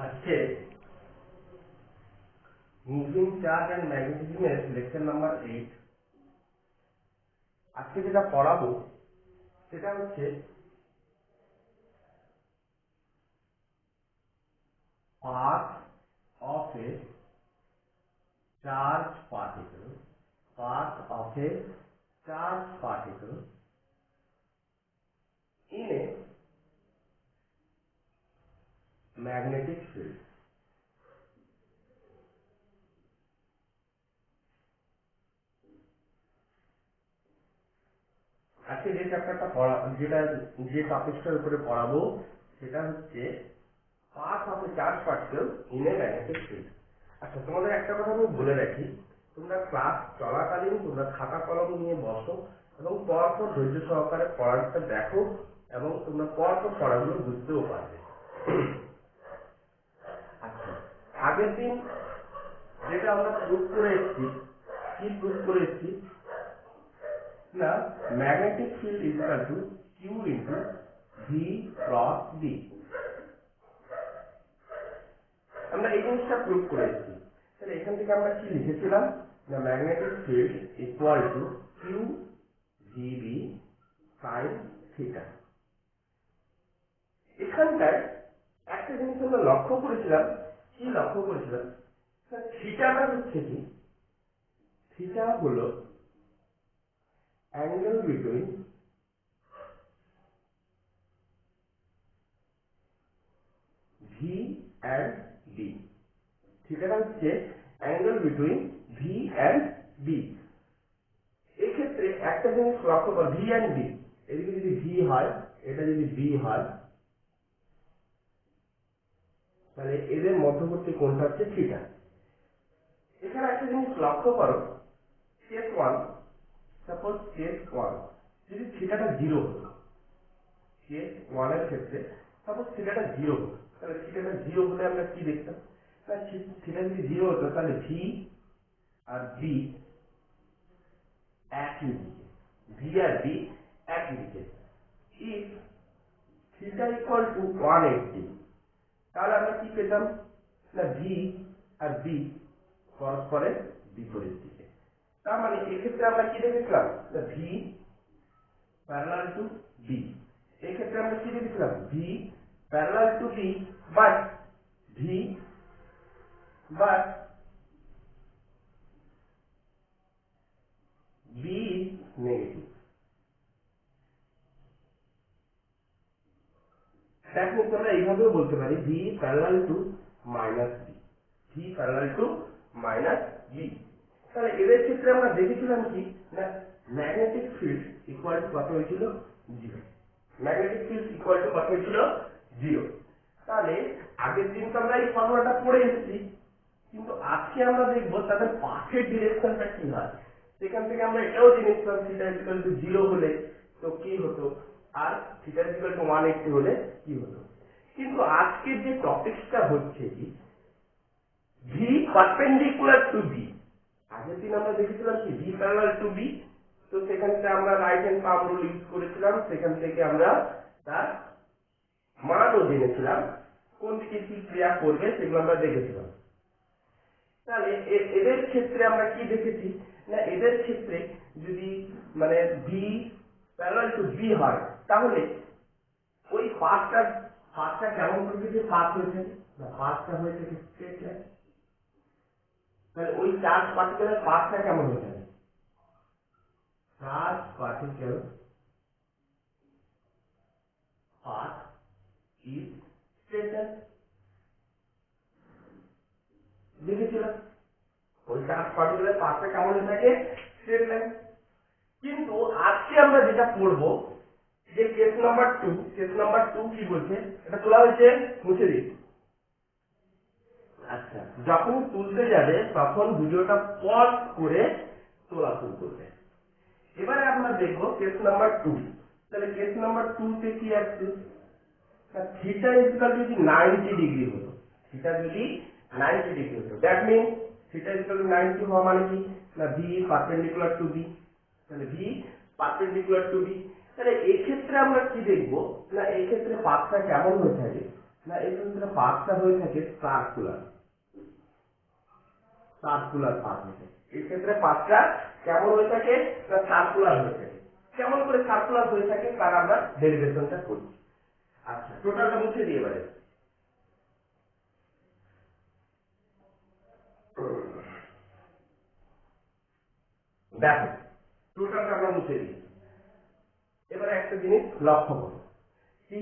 আজকে moving charge and ম্যাগনেটিজমের lecture number 8। আজকে যেটা পড়াবো সেটা হচ্ছে path of a charge particle, path of a charged particle in a magnetic field. আজকে যে চ্যাপ্টারটা যে টপিকটার উপরে পড়াবো সেটা হচ্ছে path of a charged particle in a magnetic field. আচ্ছা, তোমাদের একটা কথা আমি বলে রাখি, তোমরা ক্লাস চলাকালীন তোমরা খাতা কলম নিয়ে বসো এবং পরপর ধৈর্য সহকারে পড়াটা দেখো এবং তোমরা পরপর পড়াগুলো বুঝতেও পারবে। আচ্ছা, আগের দিন যেটা আমরা প্রুফ করে এসেছি, কি প্রুফ করে এসেছি না, magnetic field is equal to Q into V cross B. আমরা এই জিনিসটা প্রুফ করে এসেছি। তাহলে এখান থেকে আমরা কি লিখেছিলাম না, magnetic field equal to Q V B sine theta. এখানটায় একটা জিনিস আমরা লক্ষ্য করেছিলাম, কি লক্ষ্য করেছিলাম, থিটাটা হচ্ছে কি, থিটা হলো angle between V and B. থিটাটা হচ্ছে angle between V and B. এক্ষেত্রে একটা জিনিস লক্ষ্য কর, ভি অ্যান্ড বি, এদিকে যদি ভি হয়, এটা যদি বি হয়, তাহলে এদের মধ্যবর্তী কোণটা হচ্ছে থিটা। এখানে একটা জিনিস লক্ষ্য করো, কেস 1, সাপোজ কেস 1 যদি থিটাটা 0 হতো, কেস 1 এর ক্ষেত্রে সাপোজ থিটাটা 0 হতো, তাহলে থিটাটা 0 হলে আমরা কি দেখতাম না, থিটা যদি 0 হতো তাহলে ভি আর বি একই দিকে, ভি আর বি একই দিকে। ইফ থিটা ইকুয়াল টু 180, তাহলে আমরা কি পেতাম না, ভি আর বি পরস্পরের বিপরীত দিকে। তার মানে এক্ষেত্রে আমরা কি দেখেছিলাম না, ভি প্যারালাল টু বি। এক্ষেত্রে আমরা কি দেখেছিলাম, V parallel to B, but B is negative. That means আমরা এইভাবেও বলতে পারি V parallel to minus B, V parallel to minus B. তাহলে এদের ক্ষেত্রে আমরা দেখেছিলাম কি না, ম্যাগনেটিক ফিল্ড ইকুয়াল টু কত হয়েছিল, 0। ম্যাগনেটিক ফিল্ড ইকুয়াল টু কত হয়েছিল, 0। তাহলে আগের দিন তো আমরা এই ফর্মুলাটা পড়ে এসেছি, কিন্তু আজকে আমরা দেখবো তাদের পাথের ডিরেকশনটা কি হয়। সেখান থেকে আমরা এটাও জেনেছিলাম থিটা ইকুয়াল টু 0 হলে তো কি হতো, আর থিটা ইকুয়াল টু 180 হলে কি হতো। কিন্তু আজকের যে টপিকটা হচ্ছে কি, ভি পারপেন্ডিকুলার টু বি। আগের দিন আমরা দেখেছিলাম কি ভি প্যারালাল টু বি, তো সেখান থেকে আমরা right hand palm rule use করেছিলাম, সেখান থেকে আমরা তার মানও জেনেছিলাম, কোন দিকে কি ক্রিয়া করবে সেগুলো আমরা দেখেছিলাম। তাহলে এদের ক্ষেত্রে আমরা কি দেখেছি না, এদের ক্ষেত্রে যদি মানে ভি প্যারালাল টু বি হয়, তাহলে ওই পাথটা কেমন প্রকৃতির পাথ হয়ে থাকে না, পাথটা হয়ে থাকে স্ট্রেট লাইন। তাহলে ওই চার্জ পার্টিকেলের পাথটা কেমন হয়ে থাকে, charge particle path is straight line. দেখেছিলাম ওই চার্জ পার্টিকেলের পাথটা কেমন হয়ে থাকে, স্ট্রেট লাইন। কিন্তু আজকে আমরা যেটা পড়বো যে কেস নাম্বার 2, কেস নাম্বার 2 কি বলছে, এটা তোলা হয়েছে, মুছে দিই। আচ্ছা, যখন তুলতে যাবে তখন ভিডিওটা পজ করে তোলা শুরু করবে। এবারে আমরা দেখবো কেস নাম্বার 2। তাহলে কেস নাম্বার 2 তে কি আসছে, থিটা ইকুয়াল যদি 90 ডিগ্রি হতো, থিটা যদি 90 ডিগ্রি হতো, that mean theta equal to 90 হওয়া মানে কি না, ভি পারপেন্ডিকুলার টু বি। তাহলে ভি পারপেন্ডিকুলার টু বি। তাহলে এই ক্ষেত্রে আমরা কি দেখবো না, এই ক্ষেত্রে পাথটা কেমন হয়ে থাকে না এই ক্ষেত্রে পাথটা হয়ে থাকে সার্কুলার পাথ হয়ে থাকে। এই ক্ষেত্রে পাথটা কেমন হয়ে থাকে না সার্কুলার হয়ে থাকে। কেমন করে সার্কুলার হয়ে থাকে তার আমরা ডেরিভেশনটা করি। আচ্ছা টোটালটা মুছে দিয়ে এবারে দেখো টোটালটা আমরা মুছে দিই। এবারে একটা জিনিস লক্ষ্য করো, কি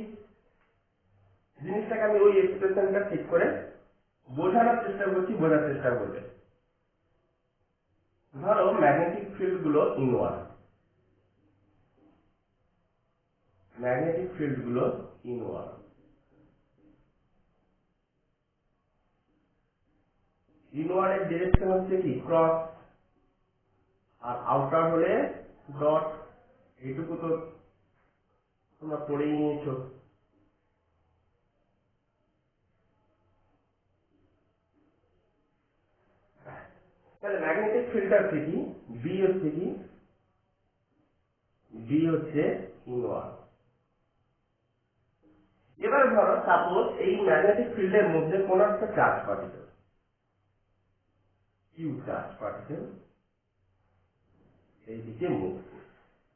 জিনিসটাকে আমি ওই এক্সপ্রেশনটা ঠিক করে বোঝানোর চেষ্টা করছি, বোঝার চেষ্টা করবে। ধরো ম্যাগনেটিক ফিল্ড গুলো ইনওয়ার্ড, ম্যাগনেটিক ফিল্ড গুলো ইনওয়ার্ড, ইনওয়ার্ডের ডিরেকশন হচ্ছে কি ক্রস, আর আউটার হলে ডট। এইটুকু তো তোমরা পড়েই নিয়েছো। তাহলে ম্যাগনেটিক ফিল্ডটা হচ্ছে কি বি হচ্ছে কি বি হচ্ছে ইনওয়ার্ড। এবার ধরো সাপোজ এই ম্যাগনেটিক ফিল্ডের মধ্যে কোন একটা charge particle, Q charge particle এইদিকে মুভ,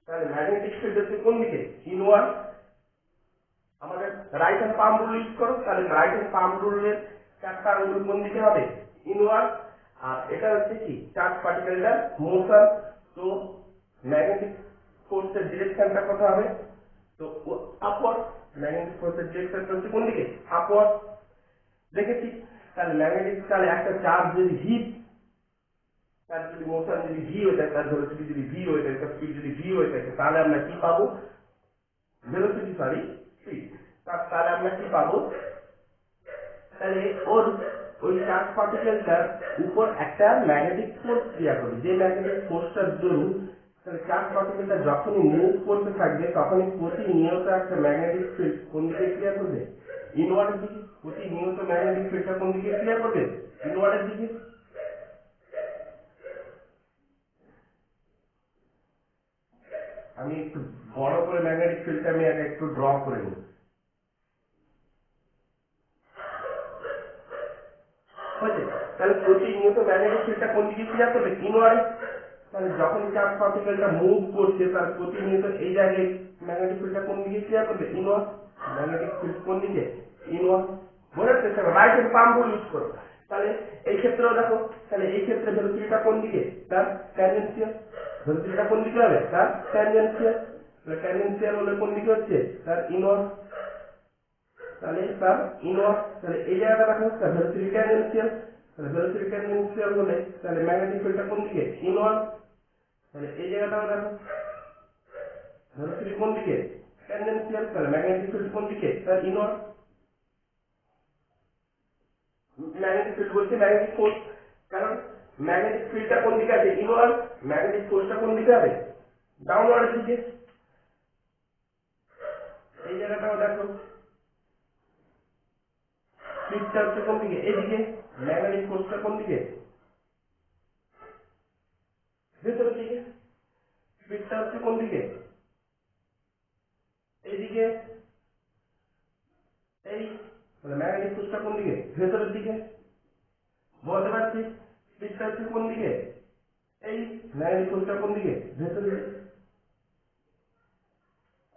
তাহলে ম্যাগনেটিক ফিল্ড হচ্ছে কোন দিকে ইনওয়ার্ড। আমাদের right hand palm rule use করো, তাহলে রাইট হ্যান্ড পাম রুলের চারটা আঙ্গুল কোন দিকে হবে ইনওয়ার্ড। আর এটা হচ্ছে কি চার্জ পার্টিকেলটার মোশন। তো ম্যাগনেটিক ফোর্সের ডিরেকশনটা কত হবে, তো আপওয়ার্ড। ম্যাগনেটিক ফোর্সের ডিরেকশনটা হচ্ছে কোন দিকে আপওয়ার্ড। দেখেছি তাহলে ম্যাগনেটিক, তাহলে একটা চার্জ যদি হিট, তার যদি মোশন যদি ভি হয়ে থাকে, তার ভেলোসিটি যদি ভি হয়ে থাকে, স্পিড যদি ভি হয়ে থাকে, তাহলে আমরা কি পাবো ভেলোসিটি স্পিড। তাহলে আমরা কি পাবো, তাহলে ওর ওই চার্জ পার্টিকেলটার উপর একটা ম্যাগনেটিক ফোর্স ক্রিয়া করবে। যে ম্যাগনেটিক ফোর্সটার দরুন তাহলে চার্জ পার্টিকেলটা যখনই মুভ করতে থাকবে তখনই প্রতিনিয়ত একটা ম্যাগনেটিক ফিল্ড কোন দিকে ক্রিয়া করবে ইনওয়ার্ডের দিকে। প্রতিনিয়ত ম্যাগনেটিক ফিল্ডটা কোন দিকে ক্রিয়া করবে ইনওয়ার্ডের দিকে। আমি একটু বড় করে ম্যাগনেটিক ফিল্ডটা আমি আগে একটু ড্র করে নিই। হয়েছে, তাহলে প্রতিনিয়ত ম্যাগনেটিক ফিল্ডটা কোন দিকে ক্রিয়া করবে ইনওয়ার্ড। তাহলে যখন চার্জ পার্টিকেলটা মুভ করছে তার প্রতিনিয়ত এই জায়গায় ম্যাগনেটিক ফিল্ডটা কোন দিকে ক্রিয়া করবে ইনওয়ার্ড। ম্যাগনেটিক ফিল্ড কোন দিকে ইনওয়ার্ড। বোঝার চেষ্টা করো, right hand palm rule use করো। তাহলে এই ক্ষেত্রেও দেখো, তাহলে এই ক্ষেত্রে ভেলোসিটিটা কোন দিকে তার ট্যানজেনশিয়াল। ভেলোসিটিটা কোন দিকে হবে তার ট্যানজেনশিয়াল। তাহলে ট্যানজেনশিয়াল হলে কোন দিকে হচ্ছে তার ইনওয়ার্ড। তাহলে তার ইনওয়ার্ড, তাহলে এই জায়গাটা দেখো তার ভেলোসিটি ট্যানজেনশিয়াল। তাহলে ভেলোসিটি ট্যানজেনশিয়াল হলে তাহলে ম্যাগনেটিক ফিল্ডটা কোন দিকে ইনওয়ার্ড। তাহলে এই জায়গাটাও দেখো ভেলোসিটি কোন দিকে ট্যানজেনশিয়াল, তাহলে ম্যাগনেটিক ফিল্ড কোন দিকে তার ইনওয়ার্ড। ম্যাগনেটিক ফিল্ড বলছে ম্যাগনেটিক ফোর্স, কারণ ম্যাগনেটিক ফিল্ডটা কোন দিকে আছে ইনওয়ার্ড, ম্যাগনেটিক ফোর্সটা কোন দিকে হবে ডাউনওয়ার্ডের দিকে। এই জায়গাটাও দেখো ফিল্ডটা হচ্ছে কোন দিকে এদিকে, ম্যাগনেটিক ফোর্সটা কোন দিকে ভেতরের দিকে। ফিল্ডটা হচ্ছে কোন দিকে এইদিকে, এই মানে ম্যাগনেটিক ফোর্সটা কোন দিকে ভেতরের দিকে। বলতে পারছি ফিল্ডটা হচ্ছে কোন দিকে এই, ম্যাগনেটিক ফোর্সটা কোন দিকে ভেতরের দিকে।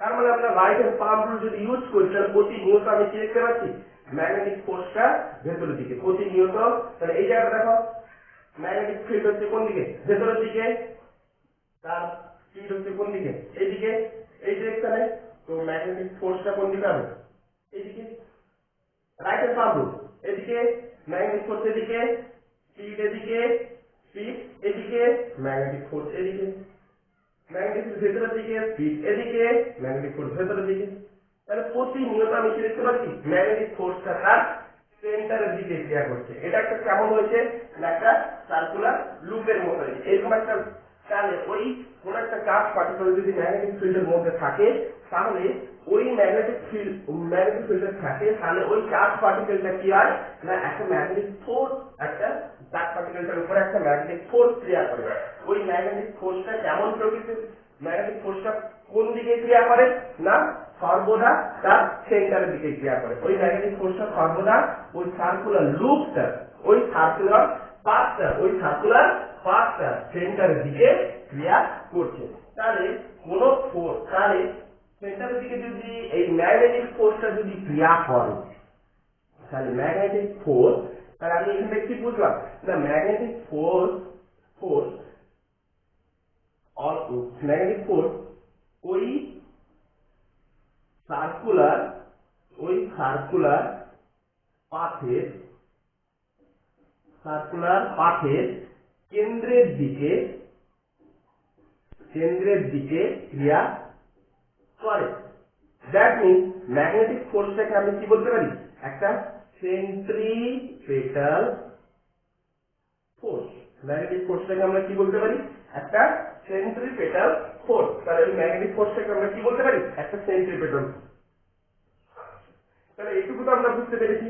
তার মানে আমরা রাইট হ্যান্ড পাম রুল যদি ইউজ করি তাহলে প্রতিনিয়ত আমি কি দেখতে পাচ্ছি ম্যাগনেটিক ফোর্সটা ভেতরের দিকে প্রতিনিয়ত। তাহলে এই জায়গাটা দেখো ম্যাগনেটিক ফিল্ড হচ্ছে কোন দিকে ভেতরের দিকে, তার স্পিড হচ্ছে কোন দিকে এইদিকে এই ডিরেকশনে। তো ম্যাগনেটিক ফোর্সটা কোন দিকে হবে এইদিকে, রাইট হ্যান্ড পাম রুল। এদিকে ম্যাগনেটিক ফোর্স এদিকে, স্পিড এদিকে, স্পিড এদিকে, ম্যাগনেটিক ফোর্স এদিকে। ম্যাগনেটিক ফিল্ড ভেতরের দিকে, স্পিড এদিকে, ম্যাগনেটিক ফোর্স ভেতরের দিকে। তাহলে প্রতিনিয়ত আমি কি দেখতে পাচ্ছি ম্যাগনেটিক ফোর্সটা তার সেন্টারের দিকে ক্রিয়া করছে। এটা একটা কেমন হয়েছে না একটা সার্কুলার লুপের মতো হয়েছে এরকম একটা। তাহলে ওই কোন একটা চার্জ পার্টিকেল যদি ম্যাগনেটিক ফিল্ডের মধ্যে থাকে তাহলে ওই ম্যাগনেটিক ফিল্ডে থাকে, তাহলে ওই চার্জ পার্টিকেলটা কি হয় না একটা ম্যাগনেটিক ফোর্স, একটা চার্জ পার্টিকেলটার উপরে একটা ম্যাগনেটিক ফোর্স ক্রিয়া করে। ওই ম্যাগনেটিক ফোর্সটা কেমন প্রকৃতির, ম্যাগনেটিক ফোর্সটা কোন দিকে ক্রিয়া করে না সর্বদা তার সেন্টারের দিকে ক্রিয়া করে। ওই ম্যাগনেটিক ফোর্সটা সর্বদা ওই সার্কুলার লুপটা, ওই সার্কুলার পাথটা সেন্টারের দিকে ক্রিয়া করছে। তাহলে কোন ফোর্স, তাহলে সেন্টারের দিকে যদি এই ম্যাগনেটিক ফোর্সটা যদি ক্রিয়া করে, তাহলে ম্যাগনেটিক ফোর্স, তাহলে আমি এখানে কি বুঝলাম না, ম্যাগনেটিক ফোর্স ওই সার্কুলার পাথের কেন্দ্রের দিকে ক্রিয়া করে। দ্যাট মিনস ম্যাগনেটিক ফোর্সটাকে আমি কি বলতে পারি, একটা সেন্ট্রিপেটাল ফোর্স। ম্যাগনেটিক ফোর্সটাকে আমরা কি বলতে পারি, একটা সেন্ট্রিপেটাল ফোর্স। তাহলে এই ম্যাগনেটিক ফোর্সটাকে আমরা কি বলতে পারি, একটা সেন্ট্রিপেটাল। তাহলে এইটুকু তো আমরা বুঝতে পেরেছি।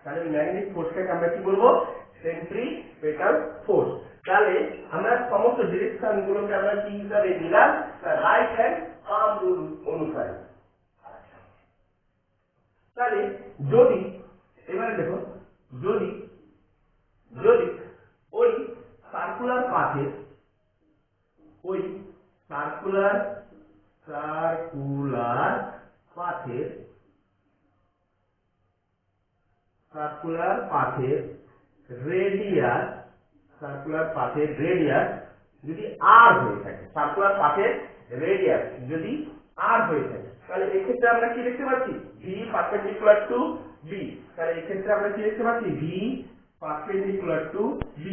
তাহলে ম্যাগনেটিক ফোর্সটাকে আমরা কি বলবো, সেন্ট্রিপেটাল ফোর্স। তাহলে আমরা সমস্ত ডিরেকশন গুলোকে আমরা কি হিসাবে নিলাম, রাইট হ্যান্ড আর্ম রুল অনুসারে। তাহলে যদি এবারে দেখো, যদি ওই সার্কুলার পাথের রেডিয়াস যদি r হয়ে থাকে, সার্কুলার পাথের রেডিয়াস যদি r হয়ে থাকে, তাহলে এই ক্ষেত্রে আমরা কি দেখতে পাচ্ছি, v পারপেন্ডিকুলার টু b। তাহলে এই ক্ষেত্রে আমরা কি দেখতে পাচ্ছি, v পারপেন্ডিকুলার টু b।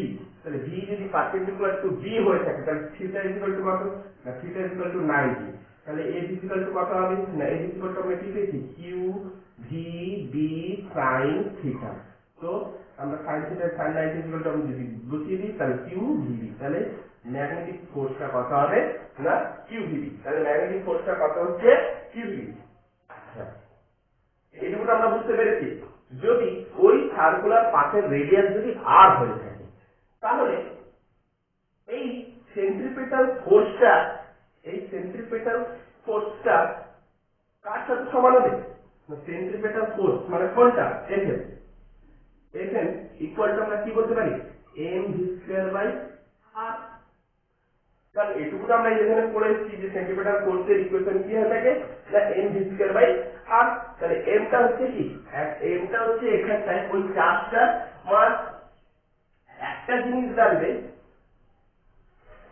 তাহলে v যদি পারপেন্ডিকুলার টু b হয়ে থাকে, তাহলে থিটা ইকুয়াল টু কত, না থিটা ইকুয়াল টু 90। তাহলে a ইকুয়াল টু কত হবে, না a ইকুয়াল টু আমরা কি পেয়েছি, q v b sin theta. তো আমরা sin theta sin 90 equal to আমরা যদি বসিয়ে দিই, তাহলে q v b। তাহলে ম্যাগনেটিক ফোর্সটা কত হবে, না q v b। তাহলে ম্যাগনেটিক ফোর্সটা কত হচ্ছে, q v b। আচ্ছা, এইটুকু আমরা বুঝতে পেরেছি। যদি ওই সার্কুলার পাথের রেডিয়াস যদি r হয়ে থাকে, তাহলে এই সেন্ট্রিপেটাল ফোর্সটা কার সাথে সমান হবে, সেন্ট্রিপেটাল ফোর্স মানে কোনটা, Fn ইকুয়াল টু আমরা কি বলতে পারি, mv²/r। তাহলে এটুকু তো আমরা এখানে পড়ে এসেছি যে সেন্ট্রিপেটাল ফোর্সের ইকুয়েশন কি হয়ে থাকে, না mv²/r। তাহলে mটা হচ্ছে কি, mটা হচ্ছে এখানটায় ওই চার্জটা মাস। একটা জিনিস জানবে,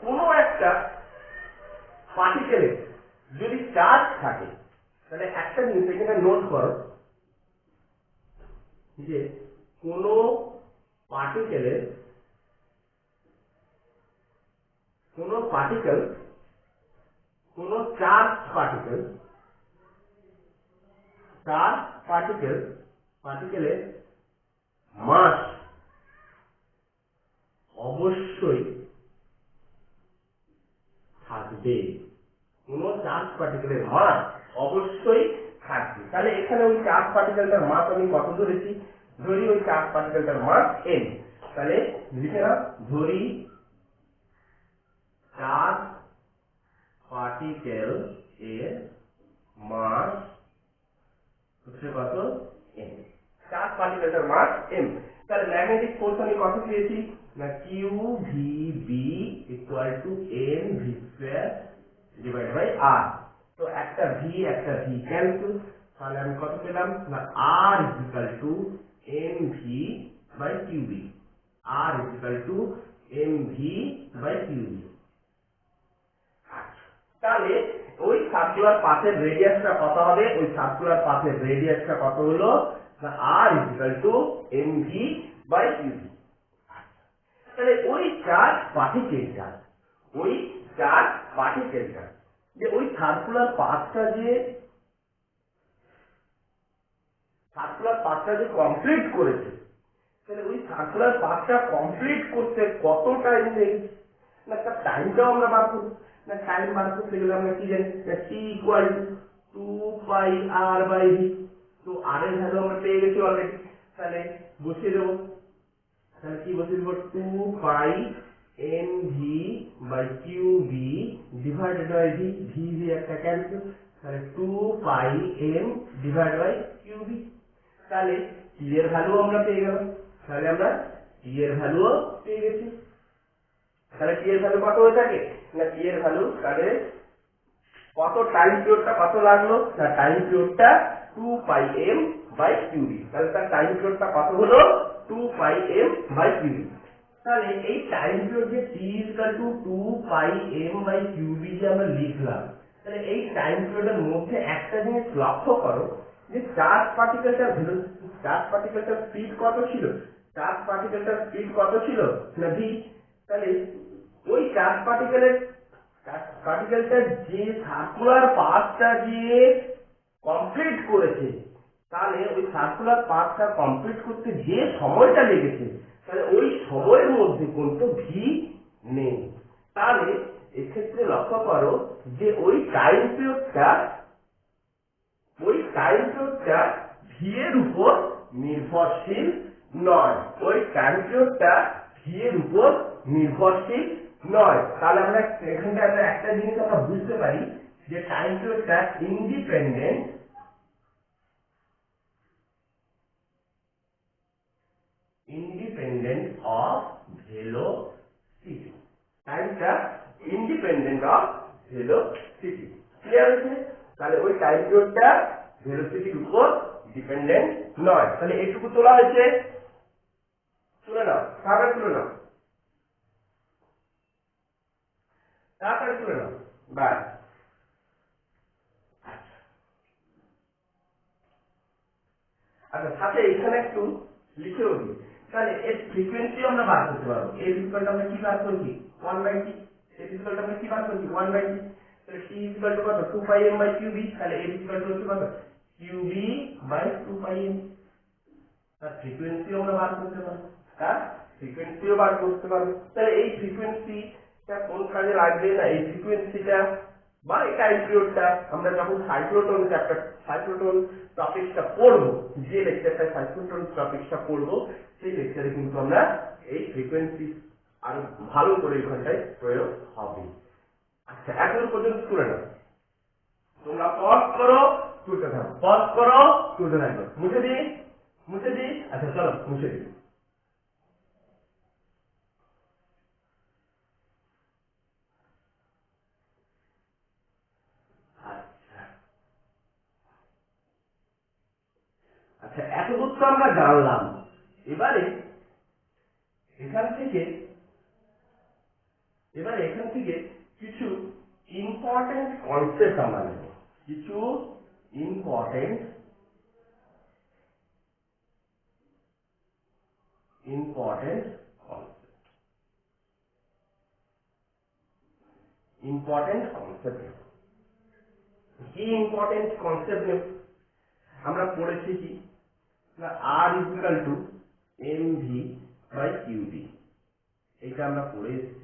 কোনো একটা পার্টিকেলে যদি চার্জ থাকে, তাহলে একটা জিনিস এখানে নোট করো যে কোনো চার্জ পার্টিকেলের মাস অবশ্যই থাকবে, কোনো চার্জ পার্টিকেলের মাস অবশ্যই থাকবে। তাহলে এখানে ওই চার্জ পার্টিকেলটার মাস আমি কত ধরেছি, ধরি ওই চার্জ পার্টিকেলটার মাস m। তাহলে লিখে নাও, ধরি চার্জ পার্টিকেল এর মাস হচ্ছে কত, m। চার্জ পার্টিকেলটার মাস m। তাহলে ম্যাগনেটিক ফোর্স আমি কত পেয়েছি, না q v b equal to mv²/r। তো একটা v ক্যান্সেল, তাহলে আমি কত পেলাম, না r equal to mv/qb। r equal to mv/qb। তাহলে ওই সার্কুলার পাথের রেডিয়াসটা কত হবে, ওই সার্কুলার পাথের রেডিয়াসটা কত হলো, না r ইকুয়াল টু mv/qb। তাহলে ওই চার্জ পার্টিকেলটা যে ওই সার্কুলার পাথটা যে কমপ্লিট করেছে, তাহলে ওই সার্কুলার পাথটা কমপ্লিট করতে কত টাইম লেগেছে, না তার টাইমটাও আমরা বার করব। না টাইম বার করতে গেলে আমরা কি জানি, t ইকুয়াল টু 2πr/v। তো r এর ভ্যালু আমরা পেয়ে গেছি অলরেডি, তাহলে বসিয়ে দেবো। তাহলে কি বসিয়ে দেবো, 2πmv/qb divided by v, v একটা ক্যান্সেল, তাহলে 2πm ডিভাইড বাই কিউবি। তাহলে টি এর ভ্যালু আমরা পেয়ে গেলাম, তাহলে আমরা টি এর ভ্যালুও পেয়ে গেছি। তাহলে টি এর ভ্যালু কত হয়ে থাকে না, টি এর ভ্যালু তাহলে কত টাইম পিরিয়ডটা কত লাগলো না, টাইম পিরিয়ডটা 2πm বাই কিউবি। তাহলে তার টাইম পিরিয়ডটা কত হলো 2πm বাই কিউবি। তাহলে এই টাইম পিরিয়ড যে t equal to 2πm by Q B যে আমরা লিখলাম, তাহলে এই টাইম পিরিয়ডের মধ্যে একটা জিনিস লক্ষ্য করো যে চার্জ পার্টিকেলটার স্পিড কত ছিল, চার্জ পার্টিকেলটার স্পিড কত ছিল না v। তাহলে ওই চার্জ পার্টিকেলটা যে সার্কুলার পাথটা যে কমপ্লিট করেছে, তাহলে ওই সার্কুলার পাথটা কমপ্লিট করতে যে সময়টা লেগেছে, তাহলে ওই সময়ের মধ্যে কিন্তু ভি নেই। তাহলে এক্ষেত্রে লক্ষ্য করো যে ওই টাইম পিরিয়ডটা ভি এর উপর নির্ভরশীল নয়, ওই টাইম পিরিয়ডটা ভি এর উপর নির্ভরশীল নয়। তাহলে আমরা এখানটা আমরা একটা জিনিস আমরা বুঝতে পারি যে টাইম পিরিয়ডটা ইন্ডিপেন্ডেন্ট অফ ভেলোসিটি, টাইমটা ইন্ডিপেন্ডেন্ট অফ ভেলোসিটি। ক্লিয়ার হয়েছে? তাহলে ওই টাইম পিরিয়ডটা ভেলোসিটির উপর ডিপেন্ডেন্ট নয়। তাহলে এইটুকু তোলা হয়েছে, তুলে নাও, তাড়াতাড়ি তুলে নাও, তাড়াতাড়ি তুলে নাও। বাস। আচ্ছা, সাথে এখানে একটু লিখেও দিই। তাহলে এর ফ্রিকোয়েন্সি আমরা বার করতে পারবো। এর ইকুয়ালটা আমরা কি বার করেছি 1/t, এর ইকুয়ালটা আমরা কি বার করেছি 1/t। তাহলে t ইকুয়াল টু কত 2πm বাই কিউবি। তাহলে এর ইকুয়াল টু কত কিউবি বাই 2πm। তার ফ্রিকোয়েন্সিও আমরা বার করতে পারবো, তার ফ্রিকোয়েন্সিও বার করতে পারবো। তাহলে এই ফ্রিকোয়েন্সিটা কোন কাজে লাগবে না, এই ফ্রিকোয়েন্সিটা বা এই টাইম পিরিয়ডটা আমরা যখন সাইক্লোটন টপিকটা পড়বো, যে লেকচারটা সাইক্লোটন টপিকটা পড়বো, সেই লেকচারে কিন্তু আমরা এই ফ্রিকোয়েন্সি আরো ভালো করে এই ঘন্টায় প্রয়োগ হবে। আচ্ছা, এখন পর্যন্ত তুলে নাও, তোমরা পজ করো, তুলতে থাকো, পজ করো, তুলতে থাকো। মুছে দিই। আচ্ছা চলো মুছে দিই। আচ্ছা, এতদূর তো আমরা জানলাম। এবারে এখান থেকে কিছু ইম্পর্টেন্ট কনসেপ্ট আমরা নেব, কিছু ইম্পর্টেন্ট কনসেপ্ট নেব। কি ইম্পর্টেন্ট কনসেপ্ট নেব? আমরা পড়েছি কি না, R equal to MV by কিউবি, এটা আমরা পড়ে এসেছি।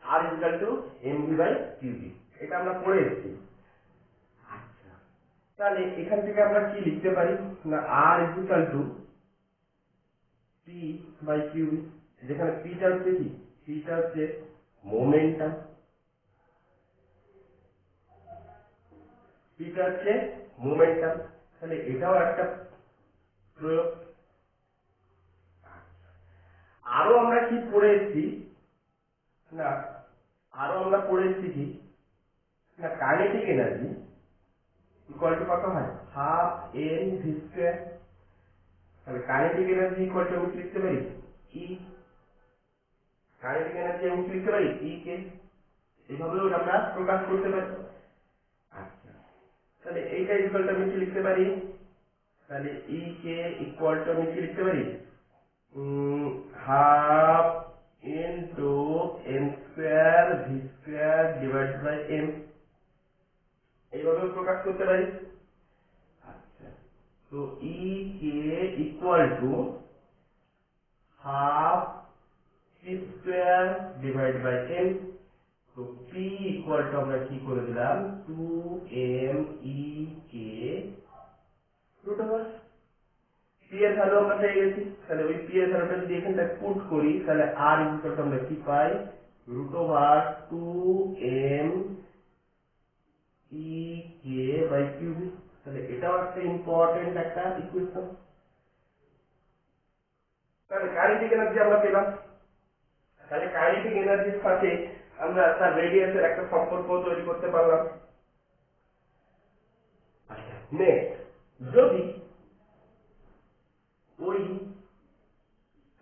R equal to MV by কিউবি, এটা আমরা পড়ে এসেছি। আচ্ছা, তাহলে এখান থেকে আমরা কি লিখতে পারি না, R equal to P by QB, যেখানে পিটা হচ্ছে কি, পিটা হচ্ছে মোমেন্টাম, তাহলে এটাও একটা প্রয়োগ। আরো আমরা কি পড়ে এসেছি না, কি না, কাইনেটিক এনার্জি ইকুয়াল টু কত হয় হাফ এন ভি স্কয়ার। তাহলে কাইনেটিক এনার্জি ইকুয়াল টু আমি লিখতে পারি ই, কে এইভাবেও আমরা প্রকাশ করতে পারি। আচ্ছা, তাহলে এইটা ইকুয়াল টু আমি কি লিখতে পারি, তাহলে ই কে ইকুয়াল টু আমি কি লিখতে পারি half into N square V square divide by M, এইভাবে প্রকাশ করতে পারি। আচ্ছা, তো E K equal to half P square divide by M. তো পি ইকুয়াল টু আমরা কি করে দিলাম 2m e K root over P এর ভ্যালু আমরা পেয়ে গেছি। তাহলে ওই পি এর ভ্যালুটা যদি এখানটা পুট করি, তাহলে আর ইকুয়াল টু আমরা কি পাই root over 2m E K by কিউবি। তাহলে এটাও একটা ইম্পর্টেন্ট একটা ইকুয়েশন। তাহলে কাইনেটিক এনার্জি আমরা পেলাম। তাহলে কাইনেটিক এনার্জির সাথে আমরা তার রেডিয়াসের একটা সম্পর্ক তৈরি করতে পারলাম। আচ্ছা, নেক্সট, যদি ওই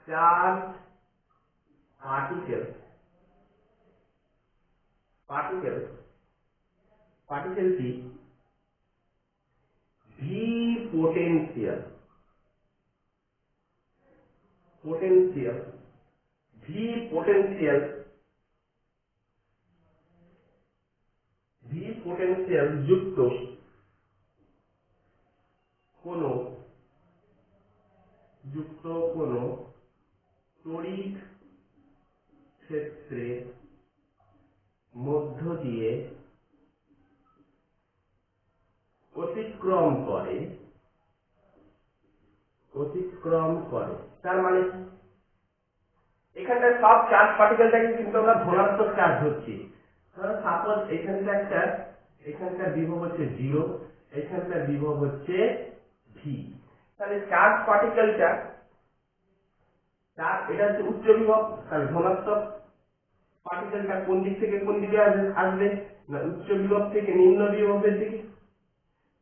চার্জ পার্টিকেলটি ভি পোটেনশিয়াল যুক্ত কোন তড়িৎ ক্ষেত্রের মধ্য দিয়ে অতিক্রম করে, তার মানে এখানটায় সব চার্জ পার্টিকেলটাকে কিন্তু আমরা ধনাত্মক চার্জ ধরছি। ধরো সাপোজ এখানকার বিভব হচ্ছে 0, এখানকার বিভব হচ্ছে ভি। তাহলে চার্জ পার্টিকেলটা এটা হচ্ছে উচ্চ বিভব, তাহলে ধনাত্মক পার্টিকেলটা কোন দিক থেকে কোন দিকে আসবে না উচ্চ বিভব থেকে নিম্ন বিভবের দিকে।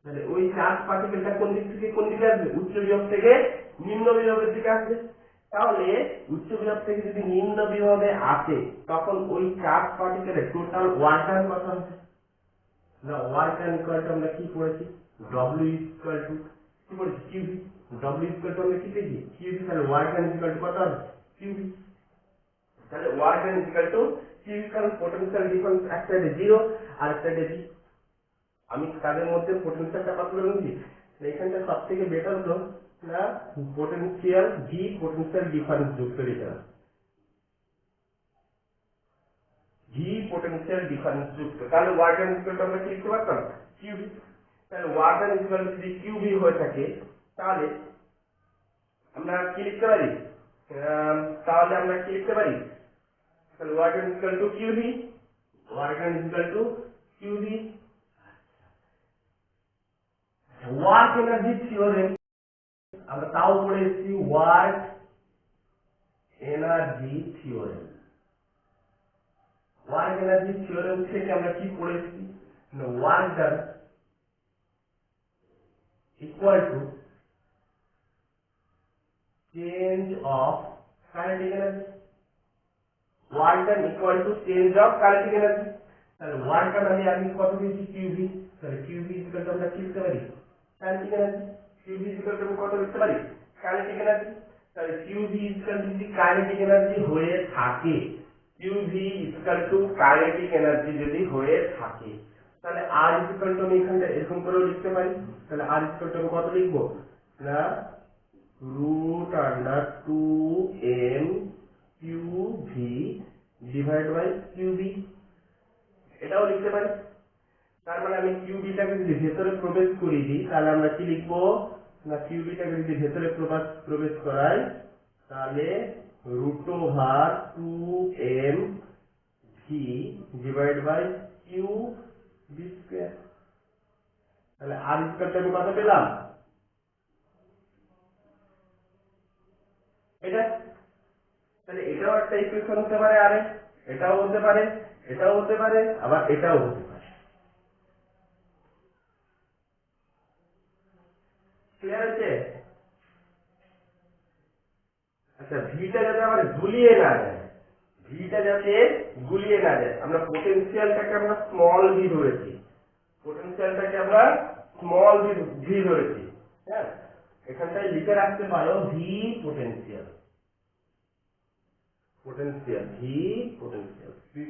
তাহলে ওই চার্জ পার্টিকেলটা কোন দিক থেকে কোন দিকে আসবে, উচ্চ বিভব থেকে নিম্ন বিভবের দিকে আসবে। তাহলে উচ্চ বিভব থেকে যদি নিম্ন বিভবে আসে তখন ওই চার্জ পার্টিকেলের টোটাল ওয়ার্ক ডান কত হবে না, ওয়ার্ক ডান ইকুয়াল টু আমরা কি পড়েছি, ডব্লিউ ইকুয়াল টু কি পড়েছি কিউবি। ডব্লিউ ইকুয়াল টু আমরা কি পেয়েছি কিউবি। তাহলে ওয়ার্ক ডান ইকুয়াল টু কত হবে কিউবি। তাহলে ওয়ার্ক ডান ইকুয়াল টু কিউবি, কারণ পোটেনশিয়াল ডিফারেন্স এক সাইডে 0 আর এক সাইডে ভি। আমি তাদের মধ্যে পোটেনশিয়ালটা কত করে নিচ্ছি, এখানটা সব থেকে বেটার হলো না পোটেনশিয়াল ভি পোটেনশিয়াল ডিফারেন্স যুক্ত এটা ভি পোটেনশিয়াল ডিফারেন্স যুক্ত। তাহলে ওয়ার্ক ডান ইকুয়াল টু আমরা কি লিখতে পারতাম কিউবি। তাহলে ওয়ার্ক ডান ইকুয়াল টু যদি কিউবি হয়ে থাকে তাহলে আমরা কি লিখতে পারি, তাহলে work done equal to QB, work energy theorem আমরা তাও পড়েছি, ওয়ার্ক এনার্জি থিওরেম থেকে আমরা কি পড়েছি, work done equal to change of kinetic energy. Work done equal to change of kinetic energy. তাহলে ওয়ার্ক ডান আমি কত দিয়েছি কিউবি। তাহলে কিউবি ইকুয়াল টু আমরা কি লিখতে পারি কাইনেটিক এনার্জি। কিউবি ইকুয়াল টু কত লিখতে পারি কাইনেটিক এনার্জি। তাহলে কিউবি ইকুয়াল টু যদি কাইনেটিক এনার্জি হয়ে থাকে, তাহলে আর ইকুয়াল টু আমি এখানটা এরকম করেও লিখতে পারি। তাহলে আর ইকুয়াল টু আমি কত লিখবো না √2m QV divide by QB, এটাও লিখতে পারি। তার মানে আমি কিউবিটাকে যদি ভেতরে প্রবেশ করিয়ে দিই তাহলে আমরা কি লিখবো না কিউবিটাকে যদি ভেতরে প্রবেশ করাই তাহলে √2m v divide by QB square. তাহলে আর ইকুয়াল টু আমি কত পেলাম এটা। তাহলে এটাও একটা ইকুয়েশন হতে পারে, আরে এটাও হতে পারে, আবার এটাও হতে পারে। ক্লিয়ার হচ্ছে? আচ্ছা, ভিটা যাতে আবার গুলিয়ে না যায়, আমরা পোটেনশিয়ালটাকে আমরা স্মল ভি ধরেছি, হ্যাঁ এখানটায় লিখে রাখতে পারো ভি পোটেনশিয়াল,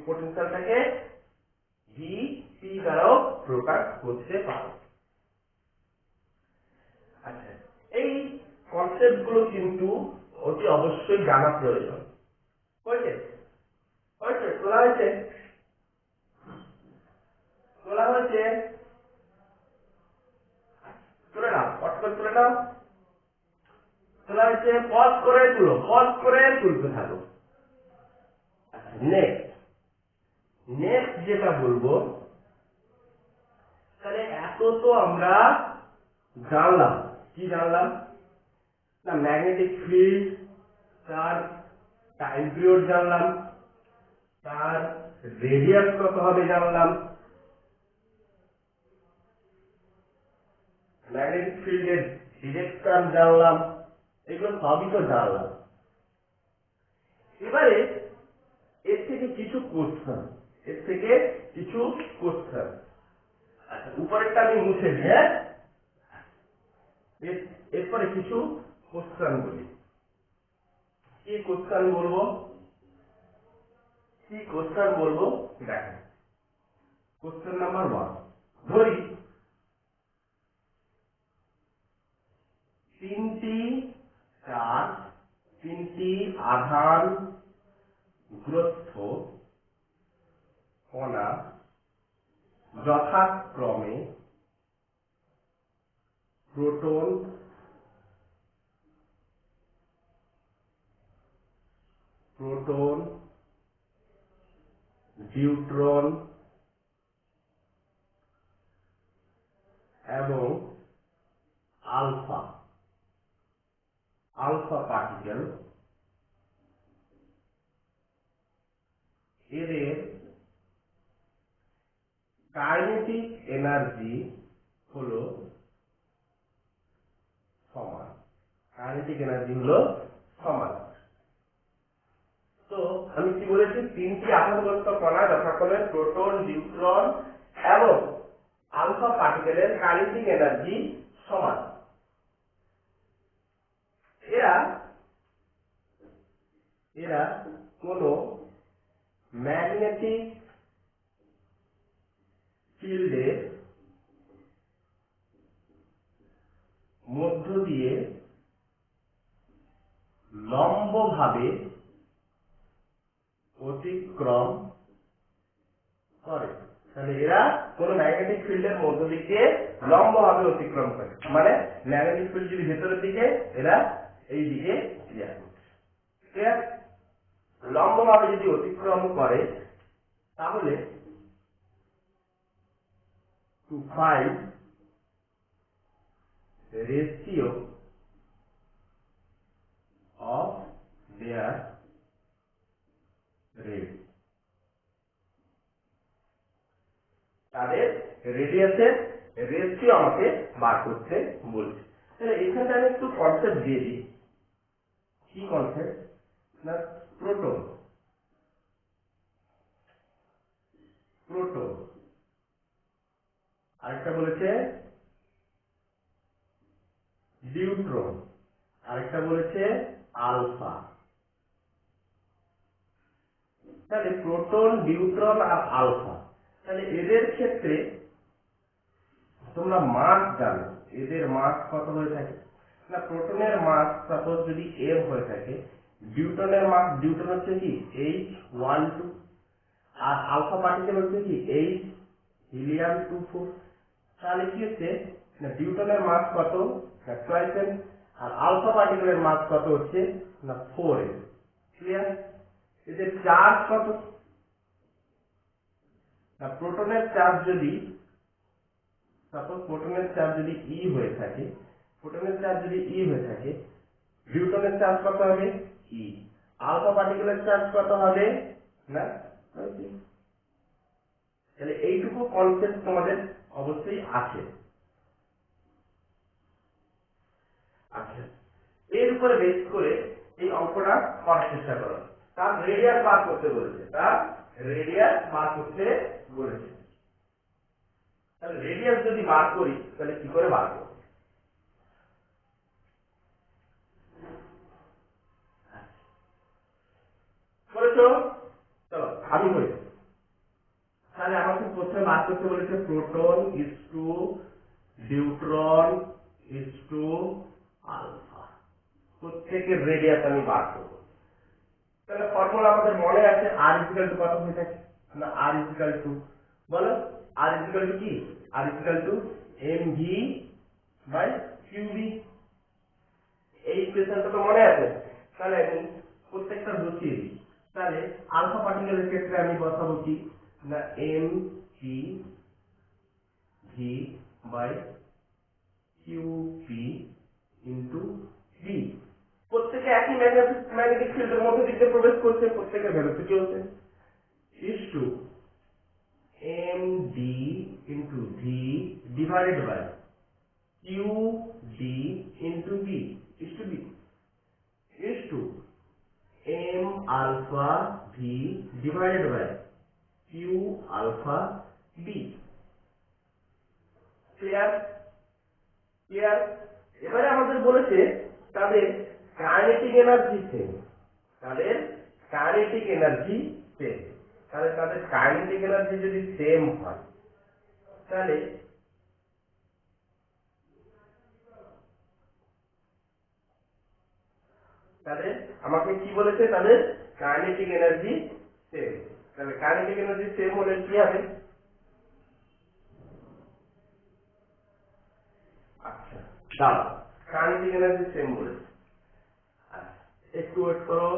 পোটেনশিয়ালটাকে ভি পি দ্বারাও প্রকাশ করতে পারো। আচ্ছা, এই কনসেপ্ট গুলো কিন্তু অতি অবশ্যই জানা প্রয়োজন। হয়েছে তোলা হয়েছে তুলে নাও, পট করে তুলে নাও। তোলা হয়েছে, পজ করে তুলতে থাকো। নেক্সট যেটা বলবো তাহলে এত তো আমরা জানলাম, কি জানলাম না ম্যাগনেটিক ফিল্ড, তার টাইম পিরিয়ড জানলাম, তার রেডিয়াস কত হবে জানলাম, ম্যাগনেটিক ফিল্ডের ডিরেকশন জানলাম, এগুলো সবই তো জানলাম। এবারে এর থেকে কিছু কোশ্চেন, আচ্ছা উপরেরটা আমি মুছে দিই, হ্যাঁ এরপরে কিছু কোশ্চেন বলি। কি কোশ্চেন বলবো দেখো। কোশ্চেন নাম্বার 1, ধরি তিনটি আধান গ্রস্ত কণা যথাক্রমে প্রোটন, নিউট্রন এবং আলফা পার্টিকেল, এদের কাইনেটিক এনার্জি হলো সমান। তো আমি কি বলেছি, তিনটি আধানগ্রস্ত কণা যথাক্রমে প্রোটন, নিউট্রন এবং আলফা পার্টিকেলের কাইনেটিক এনার্জি সমান। এরা কোন ম্যাগনেটিক ফিল্ডের মধ্য দিয়ে লম্বভাবে অতিক্রম করে। তাহলে এরা কোন ম্যাগনেটিক ফিল্ডের মধ্য দিয়ে লম্বভাবে অতিক্রম করে, মানে ম্যাগনেটিক ফিল্ড যদি ভেতরের দিকে, এরা এই দিকে ক্রিয়া করছে। ক্লিয়ার? লম্বভাবে যদি অতিক্রম করে তাহলে to find the ratio of their rate, তাদের রেডিয়াসের রেশিও আমাকে বার করতে বলছে। তাহলে এখানটা আমি একটু কনসেপ্ট দিয়ে দিই। কি কনসেপ্ট না প্রোটন, আরেকটা বলেছে নিউট্রন, আরেকটা বলেছে আলফা। তাহলে প্রোটন, নিউট্রন আর আলফা, তাহলে এদের ক্ষেত্রে তোমরা মাস জানো, এদের মাস কত হয়ে থাকে না প্রোটনের মাস সাপোজ যদি m হয়ে থাকে, নিউটন হচ্ছে কি H12, আর আলফা পার্টিকেল হচ্ছে কি H হিলিয়াম-24। তাহলে কি হচ্ছে না নিউটনের মাস কত না 12m, আর আলফা পার্টিকেলের মাস কত হচ্ছে না 4m। ক্লিয়ার? এদের চার্জ কত না প্রোটনের চার্জ যদি সাপোজ প্রোটনের চার্জ যদি E হয়ে থাকে, নিউটনের চার্জ কত হবে E, আলফা পার্টিকেলের চার্জ কত হবে না। তাহলে এইটুকু কনসেপ্ট তোমাদের অবশ্যই আছে। আচ্ছা, এর উপরে বেস করে এই অঙ্কটা করার চেষ্টা করো। তার রেডিয়াস বার করতে বলেছে, তাহলে রেডিয়াস যদি বার করি তাহলে কি করে বার করব? করেছো? চলো আমি করি। তাহলে আমাকে প্রথমে বার করতে বলেছে proton is to neutron is to alpha, প্রত্যেকের রেডিয়াস আমি বার করব। তাহলে ফর্মুলা আমাদের মনে আছে, আর ইকুয়াল টু কত হয়ে থাকে না আর ইকুয়াল টু বলো, আর ইকুয়াল টু কি, R equal to mv by qv। এই ইকুয়েশনটা তো মনে আছে। তাহলে আমি প্রত্যেকটা বসিয়ে দিই। তাহলে আলফা পার্টিকেলের ক্ষেত্রে আমি বসাবো কি না mg v V by Q P into B. প্রত্যেকে একই ম্যাগনেটিক ফিল্ডের মধ্যে দিক দিয়ে প্রবেশ করছে, প্রত্যেকের ভ্যালু কি হচ্ছে is to M D into V divided by Q D into B is to B is to M alpha V divided by Q alpha B. Clear? Clear? এবারে আমাদের বলেছে তাদের কাইনেটিক এনার্জি সেম, তাদের kinetic energy same. তাহলে তাদের kinetic energy যদি same হয় তাহলে তাদের আমাকে কি বলেছে, তাদের কাইনেটিক এনার্জি সেম। তাহলে কাইনেটিক এনার্জি সেম হলে কি হবে? আচ্ছা দাও, কাইনেটিক এনার্জি সেম বলেছে। একটু ওয়েট করো,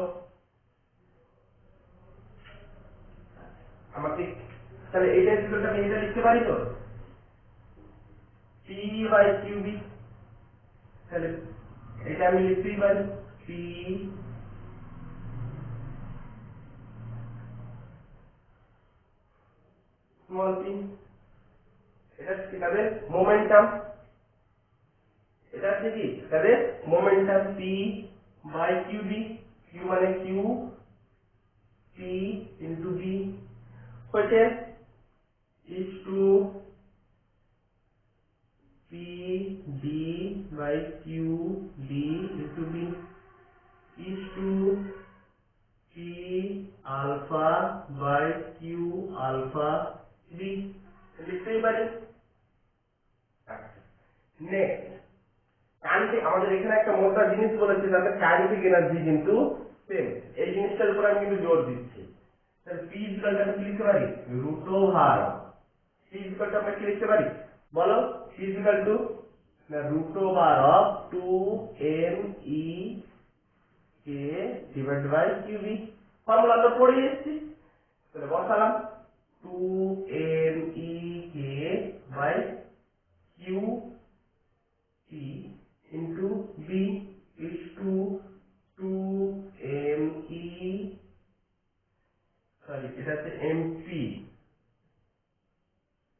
আমাকে তাহলে এটা ইকুয়ালটা আমি এটা লিখতে পারি তো পি বাই কিউ বি। তাহলে এটা আমি লিখতেই পারি পি স্মল পি। এটা কি তাদের মোমেন্টাম, এটা হচ্ছে কি তাদের momentum P by Q B. Q মানে কিউ পি ইন্টু বি হয়েছে is to P D by Q D into B is to P alpha by Q alpha B. লিখতেই পারি। নেক্সট কাইনেটিক, আমাদের এখানে একটা মোটা জিনিস বলেছে তাদের কাইনেটিক এনার্জি কিন্তু সেম। এই জিনিসটার উপর আমি কিন্তু জোর দিচ্ছি। তাহলে পি ইকুয়ালটা আমি কি লিখতে পারি রুট ওভার, পি ইকুয়ালটা আমরা কি লিখতে পারি বলো, P equal to root over of 2 m e কে divide by Q B. Formula আমরা পড়ে এসেছি, তাহলে বসালাম 2 m e কে by Q P into B is to 2 me, sorry এটা হচ্ছে mp,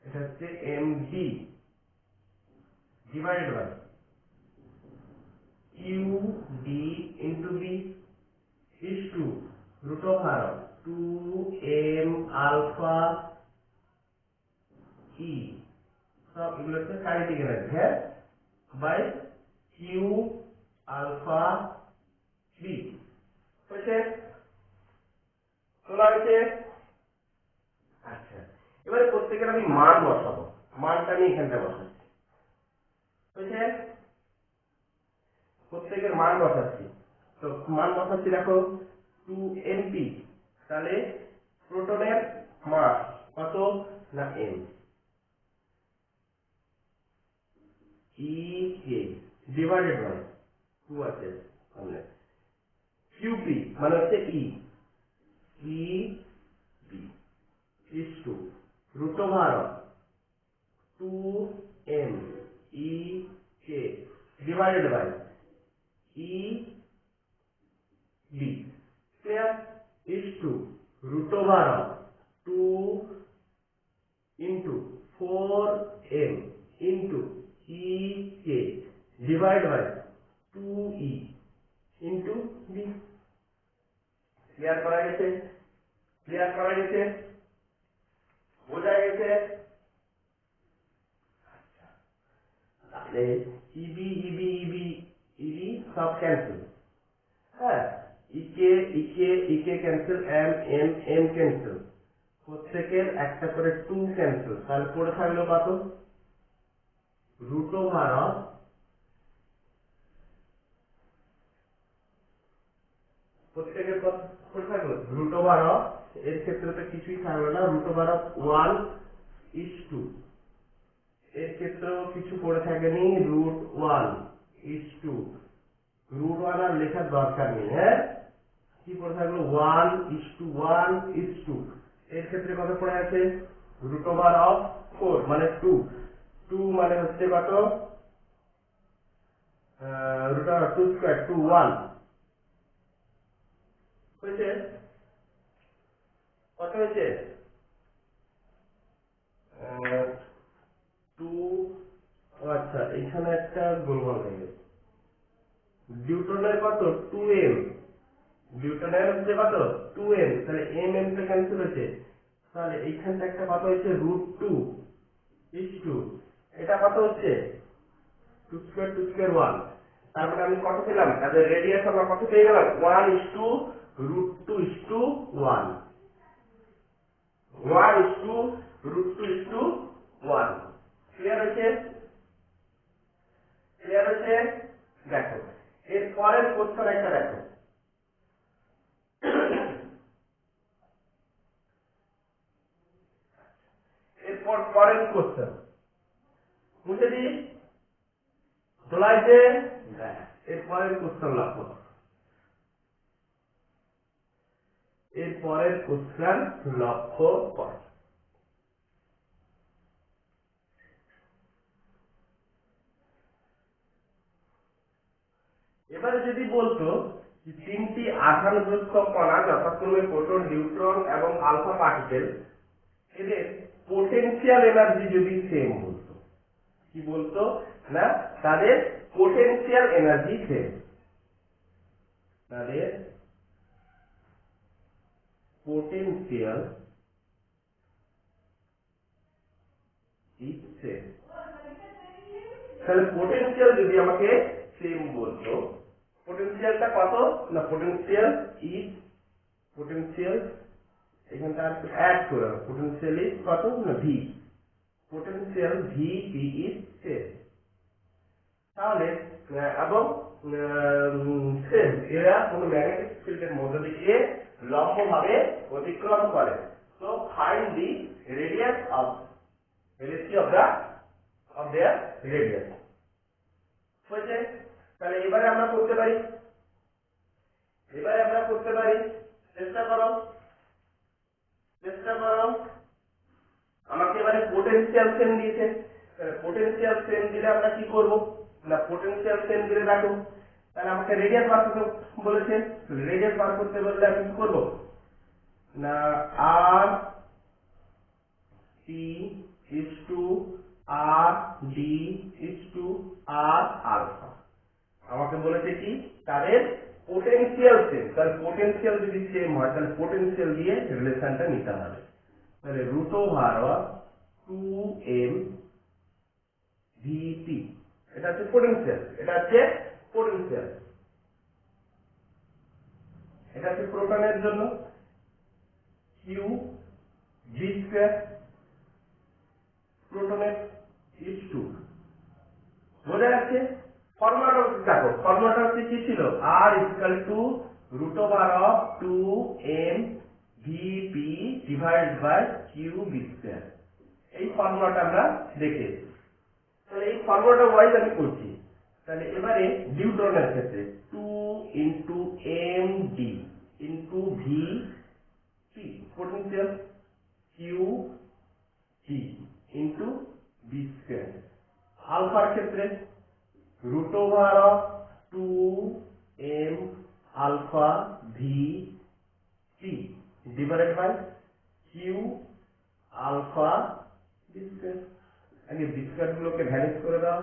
এটা হচ্ছে mb divided by qd into b is to root over 2m alpha e, সব এগুলো হচ্ছে কাইনেটিক এনার্জি, হ্যাঁ, বাই কিউ আলফা বি। হয়েছে? তোলা হয়েছে? আচ্ছা এবারে প্রত্যেকের আমি মান বসাবো, মানটা আমি এখানটা বসাচ্ছি। হয়েছে? প্রত্যেকের মান বসাচ্ছি, তো মান বসাচ্ছি দেখো 2mp। তাহলে প্রোটনের মাস কত না m, e কে ডিভাইডেড বাই 2 আছে সামনে, qp মানে হচ্ছে e, e b is to root over 2m e k divided by e b, clear, is to root over 2 into 4m into e k divided by 2e into b। Clear করা গেছে? Clear করা গেছে? বোঝা গেছে? তাহলে ইবি ইবি ইবি ইবি সব cancel, হ্যাঁ, EK EK EK cancel, M M M cancel, প্রত্যেকের একটা করে 2 ক্যান্সেল। তাহলে পড়ে থাকলো কত রুট ওভার অফ, প্রত্যেকের কত পড়ে থাকলো রুট ওভার অফ, এর ক্ষেত্রে তো কিছুই থাকলো না, রুট ওভার অফ 1 is 2, এর ক্ষেত্রেও কিছু পড়ে থাকেনি, রুট 1 is 2, রুট 1 আর লেখার দরকার নেই, হ্যাঁ, কি পড়ে থাকলো 1 is to 1 is 2, এর ক্ষেত্রে কত পড়ে আছে রুট ওভার অফ 4 মানে 2, 2 মানে হচ্ছে কত রুট ওভার 2 স্কয়ার 2 1 হয়েছে কত হয়েছে 2 আচ্ছা এখানে একটা গোলমাল হয়ে গেছে ডিউটনের কত 2m ডিউটনের হচ্ছে কত 2m তাহলে m টা ক্যান্সেল হয়েছে তাহলে এইখানটা একটা কত হয়েছে √2 is 2 এটা কত হচ্ছে 2 স্কয়ার 1 তার মানে আমি কত পেলাম তাদের রেডিয়াস আমরা কত পেয়ে গেলাম 1:√2:1 1:√2:1 ক্লিয়ার হয়েছে দেখো এর পরের কোশ্চেন একটা দেখো এরপর পরের কোশ্চেন মুছে দি ধোলাইতে এর পরের কোশ্চেন লক্ষ্য এর পরের কোশ্চেন লক্ষ্য কর এবারে যদি বলতো যে তিনটি আধানগ্রস্ত কণা যথাক্রমে প্রোটন নিউট্রন এবং আলফা পার্টিকেল এদের পোটেনশিয়াল এনার্জি যদি সেম বলতো কি বলতো না তাদের পোটেনশিয়াল এনার্জি সেম তাদের পোটেনশিয়াল ইজ সেম তাহলে পোটেনশিয়াল যদি আমাকে সেম বলতো পোটেনশিয়ালটা কত না পোটেনশিয়াল এখানটা আর অ্যাড করে পোটেনশিয়াল ইজ কত না V potential V P is same তাহলে এবং সেম এরা কোনো ম্যাগনেটিক ফিল্ডের মধ্য দিয়ে লম্বভাবে অতিক্রম করে so find the radius of velocity of their radius হয়েছে তাহলে এবারে আমরা করতে পারি চেষ্টা করো আমাকে এবারে পোটেনশিয়াল সেম দিয়েছে তাহলে পোটেনশিয়াল সেম দিলে আমরা কি করব না পোটেনশিয়াল সেম দিলে দেখো তাহলে আমাকে রেডিয়াস বার করতে বলেছে রেডিয়াস বার করতে বললে আমি কি করব না R T is to r d is to r alpha আমাকে বলেছে কি তাদের পোটেনশিয়াল সেম তাহলে পোটেনশিয়াল যদি সেম হয় তাহলে পোটেনশিয়াল দিয়ে রিলেশনটা নিতে হবে তাহলে √2m vt এটা হচ্ছে পোটেনশিয়াল এটা হচ্ছে প্রোটনের জন্য q v স্কয়ার প্রোটনের is 2 বোঝা যাচ্ছে ফর্মুলাটা দেখো ফর্মুলাটা হচ্ছে কি ছিল r √2m vp divided by q v square এই ফর্মুলাটা আমরা দেখেছি তাহলে এই ফর্মুলাটা ওয়াইজ আমি করছি তাহলে এবারে নিউট্রনের ক্ষেত্রে 2 md v p potential q g v square আলফার ক্ষেত্রে √2m alpha v p divided by q alpha v square আগে v square গুলোকে ভ্যানিশ করে দাও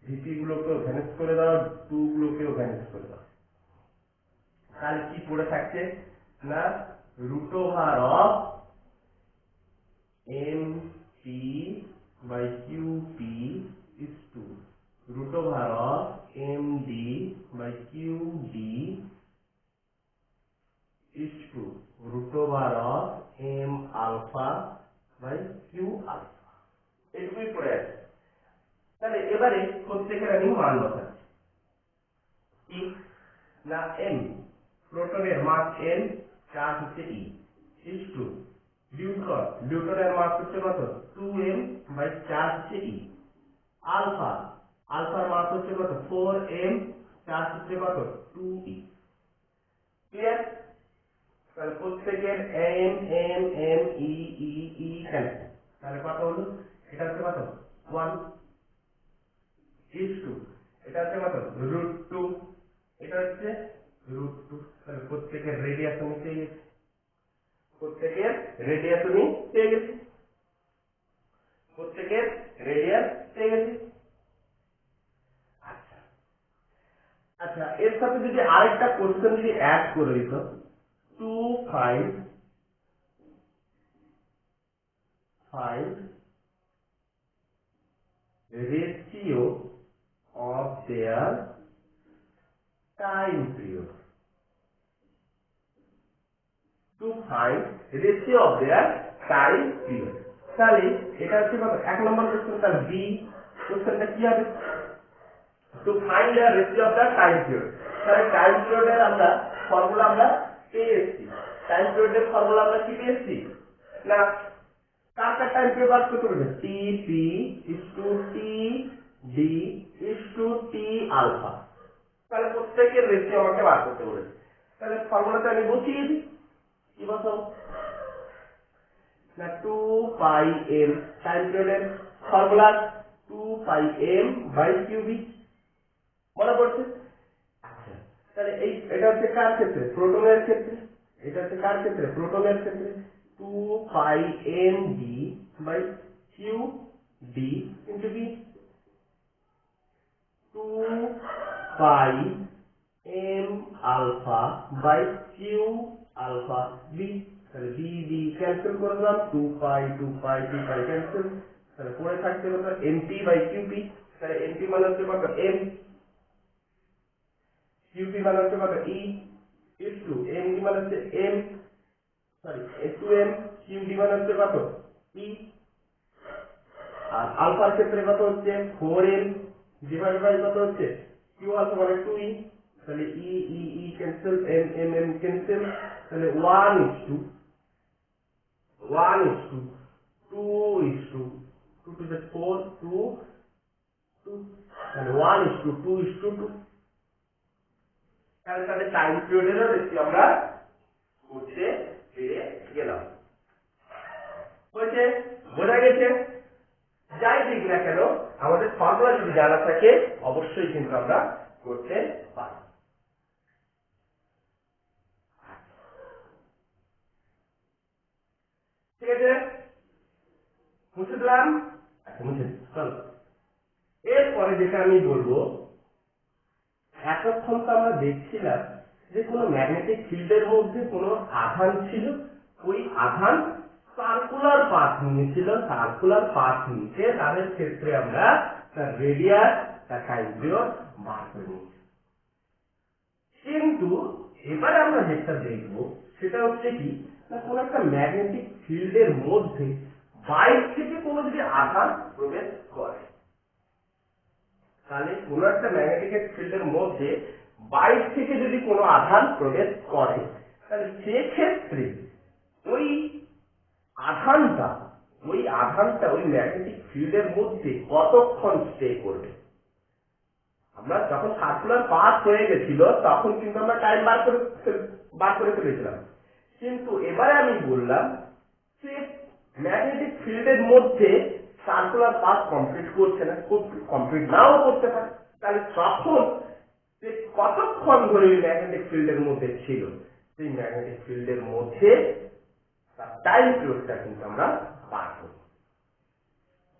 vp গুলোকেও ভ্যানিশ করে দাও 2 গুলোকেও ভ্যানিশ করে দাও তাহলে কি পড়ে থাকছে না √m p by qp is 2 √md by qd is 2 √m alpha by q alpha এইটুকুই পড়ে আছে তাহলে এবারে প্রত্যেকের আমি মান বসাচ্ছি কি না m প্রোটনের মাস m চার্জ হচ্ছে e is 2 নিউটনের মাস হচ্ছে কত 2m বাই চার্জ হচ্ছে e আলফার মাস হচ্ছে কত 4m চার্জ হচ্ছে কত 2e ক্লিয়ার তাহলে প্রত্যেকের m m m e e e cancel তাহলে কত হলো এটা হচ্ছে কত 1 ইজ টু, এটা হচ্ছে কত √2, এটা হচ্ছে √2। তাহলে প্রত্যেকের রেডিয়াস আমি পেয়ে গেছি, প্রত্যেকের রেডিয়াস আমি পেয়ে গেছি, প্রত্যেকের রেডিয়াস পেয়ে গেছি। আচ্ছা আচ্ছা, এর সাথে যদি আরেকটা কোশ্চেন যদি অ্যাড করে দিত, to find ratio of their time period, to find ratio of their time period. তাহলে এটা হচ্ছে কত, 1 নম্বর কোশ্চেন। তাহলে বি কোশ্চেনটা কি হবে, to find the ratio of the time period. তাহলে টাইম পিরিয়ডের আমরা ফর্মুলা আমরা পেয়ে এসেছি, টাইম পিরিয়ডের ফর্মুলা আমরা কি পেয়েছি না, কার টাইম পিরিয়ড বার করতে হবে, T P is to T D is to T alpha. তাহলে প্রত্যেকের রেশিও আমাকে বার করতে বলেছে। তাহলে ফর্মুলাটা আমি বসিয়ে দিই, কি বসাবো না, 2 পাই এম, টাইম পিরিয়ডের ফর্মুলা 2 পাই এম বাই কিউবি, মনে পড়ছে? আচ্ছা, তাহলে এটা হচ্ছে কার ক্ষেত্রে, প্রোটনের ক্ষেত্রে, এটা হচ্ছে কার ক্ষেত্রে, প্রোটনের ক্ষেত্রে, 2 pi M D by Q D into B, 2 pi M alpha by Q alpha B. তাহলে বি বি ক্যান্সেল করে দিলাম, 2 পাই ক্যান্সেল, তাহলে পরে থাকছে কত, এমপি বাই কিউপি। তাহলে এমপি মানে হচ্ছে কত এম, কিউপি মানে হচ্ছে কত ই, ইজ টু এমডি মানে হচ্ছে M, sorry two M, Q D মানে হচ্ছে কত ই, আর আলফার ক্ষেত্রে কত হচ্ছে 4m ডিভাইড বাই কত হচ্ছে কিউ আলফা মানে 2e। তাহলে E E E cancel, M M M cancel, তাহলে 1:2 to the 4, 2 2, তাহলে 1:2 তাহলে তাহলে টাইম পিরিয়ডেরও রেশিও আমরা করতে পেরে গেলাম। হয়েছে, বোঝা গেছে? যাই দিক না কেন, আমাদের ফর্মুলা যদি জানা থাকে অবশ্যই কিন্তু আমরা করতে পারি। ঠিক আছে, মুছে দিলাম। আচ্ছা মুছে চলো, এরপরে যেটা আমি বলবো, এতক্ষণ তো আমরা দেখছিলাম যে কোনো ম্যাগনেটিক ফিল্ডের মধ্যে কোনো আধান ছিল, ওই আধান সার্কুলার পাথ নিয়েছিল, সার্কুলার পাথ নিতে তাদের ক্ষেত্রে আমরা তার রেডিয়াস, তার টাইম পিরিয়ড বার করে নিয়েছি। কিন্তু এবারে আমরা যেটা দেখব সেটা হচ্ছে কি না, কোনো একটা ম্যাগনেটিক ফিল্ডের মধ্যে বাইরে থেকে কোনো যদি আধান প্রবেশ করে, তাহলে কোন একটা ম্যাগনেটিক ফিল্ডের মধ্যে বাইরে থেকে যদি কোনো আধান প্রবেশ করে, তাহলে সেক্ষেত্রে ওই আধানটা ওই ম্যাগনেটিক ফিল্ডের মধ্যে কতক্ষণ স্টে করবে। আমরা যখন সার্কুলার পাথ হয়ে গেছিল তখন কিন্তু আমরা টাইম বার করে ফেলেছিলাম, কিন্তু এবারে আমি বললাম যে ম্যাগনেটিক ফিল্ডের মধ্যে সার্কুলার পাথ কমপ্লিট করছে না, কমপ্লিট নাও করতে পারে, তাহলে তখন যে কতক্ষণ ধরে ওই ম্যাগনেটিক ফিল্ডের মধ্যে ছিল, সেই ম্যাগনেটিক ফিল্ডের মধ্যে তার টাইম পিরিয়ডটা কিন্তু আমরা বার করি।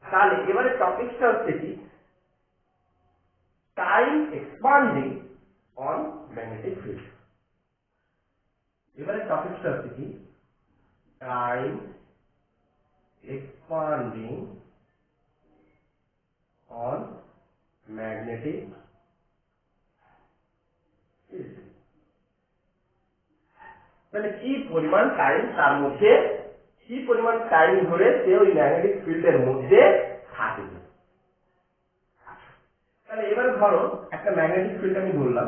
তাহলে এবারে টপিকটা হচ্ছে কি, time expanding on magnetic field. এবারে টপিকটা হচ্ছে কি, time expanding on magnetic field. তাহলে কি পরিমাণ টাইম, তার মধ্যে কি পরিমাণ টাইম ধরে সে ওই ম্যাগনেটিক ফিল্ডের মধ্যে থাকে। তাহলে এবারে ধরো একটা ম্যাগনেটিক ফিল্ড আমি বললাম,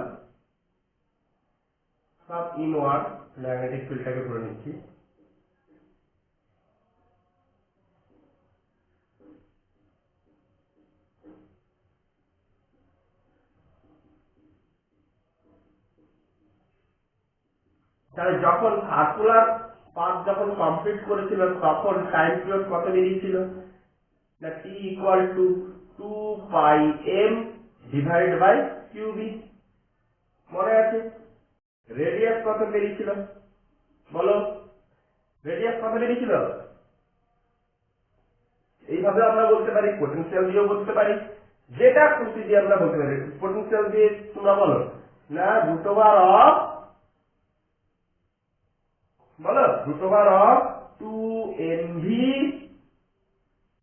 সব ইনওয়ার্ড ম্যাগনেটিক ফিল্ডটাকে ধরে নিচ্ছি। তাহলে যখন সার্কুলার পাথ যখন কমপ্লিট করেছিল তখন টাইম পিরিয়ড কত বেরিয়েছিল না, T equal to 2πm divide by কিউবি। মনে আছে রেডিয়াস কত বেরিয়েছিল বলো, রেডিয়াস কত বেরিয়েছিল? এইভাবে আমরা বলতে পারি, পোটেনশিয়াল দিয়েও বলতে পারি, যেটা খুশি দিয়ে আমরা বলতে পারি। পোটেনশিয়াল দিয়ে তোমরা বলো না রুট ওভার অফ, বলো রুট ওভার অফ 2mv,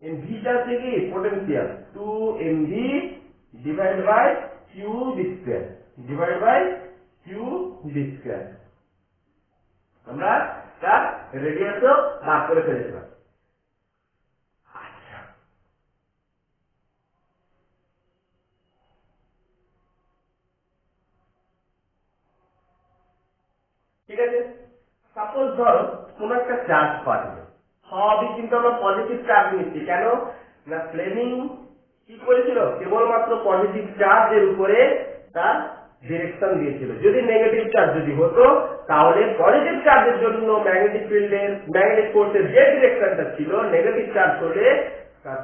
এমভিটা হচ্ছে কি potential, 2mv divide by Q B square, divide by Q B square. আমরা তার রেডিয়াসও ভাগ করে ফেলেছিলাম। আচ্ছা, ঠিক আছে। সাপোজ ধরো কোন একটা চার্জ পাঠিয়ে, সবই কিন্তু আমরা পজিটিভ চার্জ নিচ্ছি। কেন না ফ্লেমিং কি করেছিল, কেবলমাত্র পজিটিভ চার্জের উপরে তার ডিরেকশন দিয়েছিল। যদি নেগেটিভ চার্জ যদি হতো তাহলে পজিটিভ চার্জের জন্য ম্যাগনেটিক ফিল্ডের, ম্যাগনেটিক ফোর্সের যে ডিরেকশনটা ছিল, নেগেটিভ চার্জ হলে তার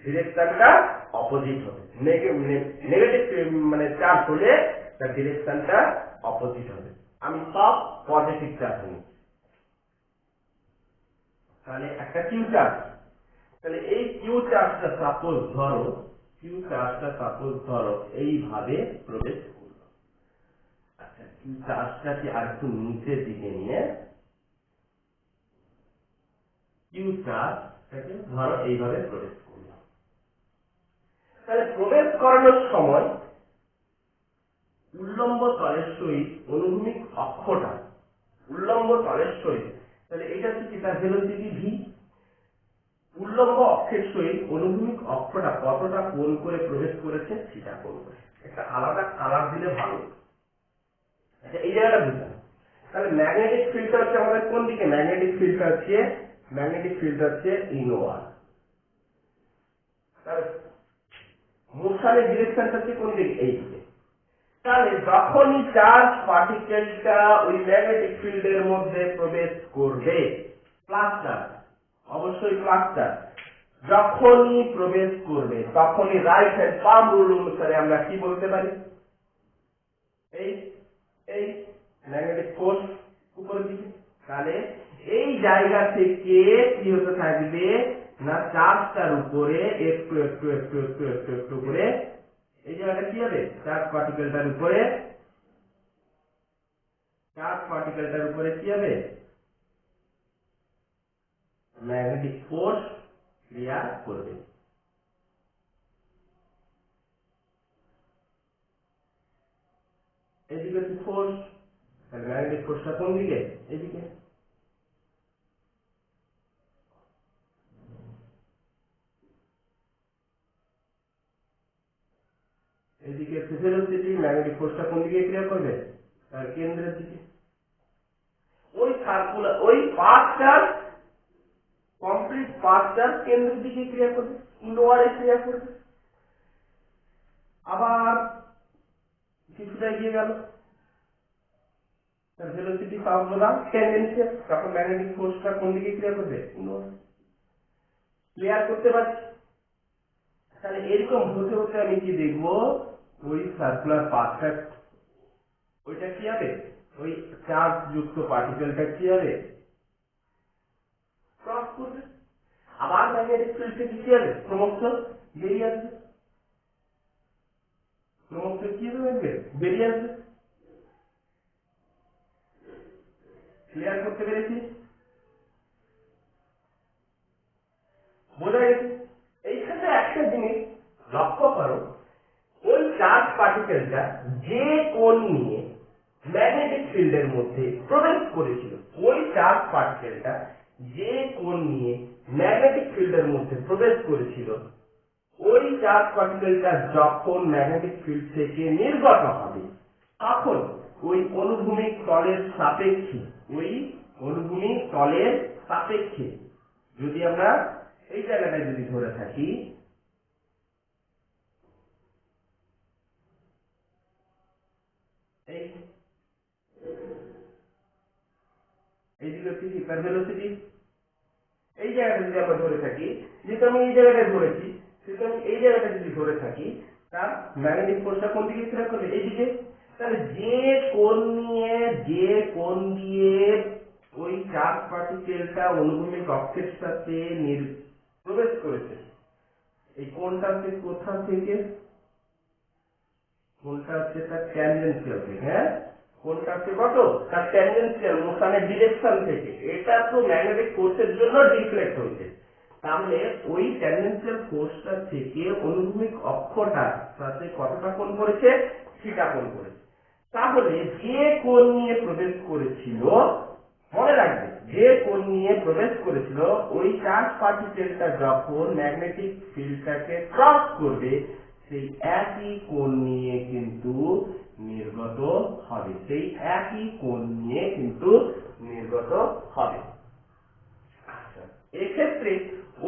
ডিরেকশনটা অপোজিট হবে। নেগেটিভ মানে চার্জ হলে তার ডিরেকশনটা অপোজিট হবে। আমি সব পজিটিভ চার্জ নিই, তাহলে একটা কিউ চার্জ, তাহলে এই কিউ চার্জটা সাপোজ ধরো, কিউ চার্জটা সাপোজ ধরো এইভাবে প্রবেশ করলো। আচ্ছা, কিউ চার্জটাকে আর একটু নিচের দিকে নিয়ে কিউ চার্জটাকে ধরো এইভাবে প্রবেশ করলো। তাহলে প্রবেশ করানোর সময় উল্লম্ব তলের সহিত অনুভূমিক অক্ষটা, উল্লম্ব তলের সহিত, তাহলে এটা হচ্ছে কি তার ভেলোসিটি ভি। উল্লম্ব অক্ষের সহিত অনুভূমিক অক্ষটা কতটা কোণ করে প্রবেশ করেছে সেটা কোণ করে। একটা আলাদা কালার দিলে ভালো। আচ্ছা, এই জায়গাটা বুঝলাম। তাহলে ম্যাগনেটিক ফিল্ডটা হচ্ছে আমাদের কোন দিকে, ম্যাগনেটিক ফিল্ডটা হচ্ছে, ম্যাগনেটিক ফিল্ডটা হচ্ছে ইনওয়ার্ড। তাহলে মোশনের ডিরেকশনটা হচ্ছে কোন দিকে, এই দিকে। তাহলে যখনই চার্জ পার্টিকেলটা ওই ম্যাগনেটিক ফিল্ডের মধ্যে প্রবেশ করবে, প্লাস চার্জ, অবশ্যই প্লাস চার্জ যখনই প্রবেশ করবে, তখনই রাইট হ্যান্ড পাম রুল অনুসারে আমরা কি বলতে পারি, এই এই ম্যাগনেটিক ফোর্স উপরের দিকে। তাহলে এই জায়গা থেকে কি হতে থাকবে না চার্জটার উপরে একটু একটু একটু একটু একটু একটু করে এই জায়গাটা কি হবে, চার্জ পার্টিকেলটার উপরে, চার্জ পার্টিকেলটার উপরে কি হবে, ম্যাগনেটিক ফোর্স ক্রিয়া করবে। এদিকে হচ্ছে ফোর্স, তাহলে ম্যাগনেটিক ফোর্সটা কোন দিকে, এদিকে। এদিকে হচ্ছে ভেলোসিটি, ম্যাগনেটিক ফোর্সটা কোন দিকে ক্রিয়া করবে, তার কেন্দ্রের দিকে। ওই সার্কুলার, ওই পাঁচ চার্জ, কমপ্লিট পাঁচ চার্জ কেন্দ্রের দিকে ক্রিয়া করবে, ইনওয়ার্ডে ক্রিয়া করবে। আবার কিছুটা এগিয়ে গেল, তার ভেলোসিটি পাওয়া বললাম টেনজেন্সিয়াল, তখন ম্যাগনেটিক ফোর্সটা কোন দিকে ক্রিয়া করবে, ইনওয়ার্ড। ক্লিয়ার করতে পারছি? তাহলে এরকম হতে হতে আমি কি দেখবো, ওই সার্কুলার পাথটা, ওইটা কি হবে, ওই চার্জ যুক্ত পার্টিকেলটা কি হবে, ক্রস করবে। আবার ম্যাগনেটিক ফিল্ড থেকে কি হবে, ক্রমশ বেরিয়ে আসবে, ক্রমশ কি হবে, বেরিয়ে আসবে। ক্লিয়ার করতে পেরেছি? বোঝা গেছে? এইখানে একটা জিনিস লক্ষ্য করো, ওই চার্জ পার্টিকেলটা যে কোণ নিয়ে ম্যাগনেটিক ফিল্ডের মধ্যে প্রবেশ করেছিল, ওই চার্জ পার্টিকেলটা যে কোণ নিয়ে ম্যাগনেটিক ফিল্ডের মধ্যে প্রবেশ করেছিল, ওই চার্জ পার্টিকেলটা যখন ম্যাগনেটিক ফিল্ড থেকে নির্গত হবে, তখন ওই অনুভূমিক তলের সাপেক্ষে, ওই অনুভূমিক তলের সাপেক্ষে যদি আমরা এই জায়গাটায় যদি ধরে থাকি, এইদিকে হচ্ছে হিপার ভেলোসিটি, এই জায়গাটা যদি আমরা ধরে থাকি, যেহেতু আমি এই জায়গাটায় ধরেছি, সুতরাং এই জায়গাটা যদি ধরে থাকি, তার ম্যাগনেটিক ফোর্সটা কোন দিকে ফেরত করবে, এইদিকে। তাহলে যে কোণ দিয়ে ওই চার্জ পার্টিকেলটা অনুভূমিক অক্ষের সাথে প্রবেশ করেছে, এই কোণটা হচ্ছে কোথা থেকে, কোণটা হচ্ছে তার ট্যানজেনশিয়াল থেকে। হ্যাঁ, কোণটা হচ্ছে কত, তার ট্যানজেনশিয়াল মোশনের ডিরেকশন থেকে। এটা তো ম্যাগনেটিক ফোর্সের জন্য ডিফ্লেক্ট হয়েছে, তাহলে ওই ট্যানজেনশিয়াল ফোর্সটা থেকে অনুভূমিক অক্ষটার সাথে কতটা কোণ করেছে, থিটা কোণ করেছে। তাহলে যে কোণ নিয়ে প্রবেশ করেছিল, মনে রাখবে, যে কোণ নিয়ে প্রবেশ করেছিল, ওই চার্জ পার্টিকেলটা যখন ম্যাগনেটিক ফিল্ডটাকে ক্রস করবে, সেই একই কোণ নিয়ে কিন্তু নির্গত হবে, সেই একই কোণ নিয়ে কিন্তু নির্গত হবে। আচ্ছা, এক্ষেত্রে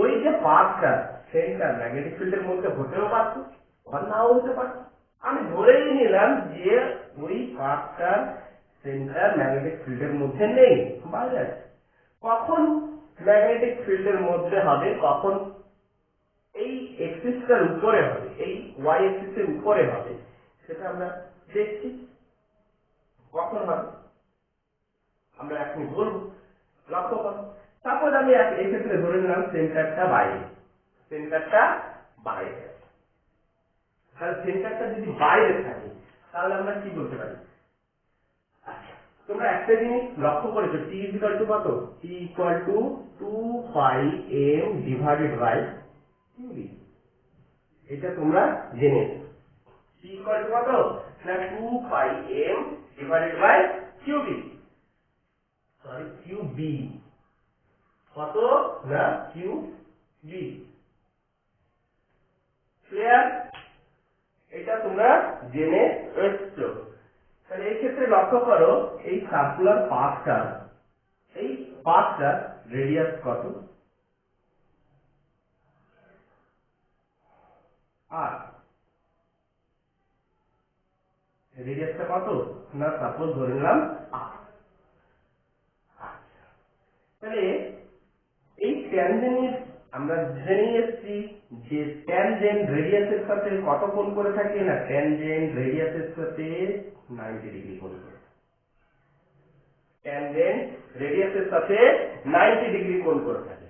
ওই যে পাথটা, সেটা ম্যাগনেটিক ফিল্ডের মধ্যে হতেও পারত, আর নাও হতে পারত। আমি ধরেই নিলাম যে ওই পাথটার সেন্টার ম্যাগনেটিক ফিল্ডের মধ্যে নেই, বাইরে আছে। কখন ম্যাগনেটিক ফিল্ডের মধ্যে হবে, কখন এই এক্সিসটার উপরে হবে, এই ওয়াই এক্সিসের উপরে হবে, সেটা আমরা দেখছি কখন হবে, আমরা এখন বলবো। লক্ষ্য করো, সাপোজ আমি এই ক্ষেত্রে ধরে নিলাম সেন্টারটা বাইরে, সেন্টারটা বাইরে আছে। তাহলে সেন্টারটা যদি বাইরে থাকে, তাহলে আমরা কি বলতে পারি? আচ্ছা, তোমরা একটা জিনিস লক্ষ্য করেছো, টি ইকুয়াল টু কত, T equal to 2πm divided by কিউবি। এটা তোমরা জেনেছো, টি ইকুয়াল টু কত না 2πm divided by q B, sorry q B, কত না কিউবি। ক্লিয়ার? এটা তোমরা জেনে এসছো। তাহলে এই ক্ষেত্রে লক্ষ্য করো, এই সার্কুলার পাথটা, এই পাথটার রেডিয়াস কত, আর রেডিয়াসটা কত না সাপোজ ধরে নিলাম আর। আচ্ছা, তাহলে এই ট্যানজেন্ট আমরা জেনে এসেছি যে ট্যানজেন্ট রেডিয়াসের সাথে কত কোণ করে থাকে না, ট্যানজেন্ট রেডিয়াসের সাথে 90 ডিগ্রি কোণ করে, ট্যানজেন্ট রেডিয়াসের সাথে 90 ডিগ্রি কোণ করে থাকে।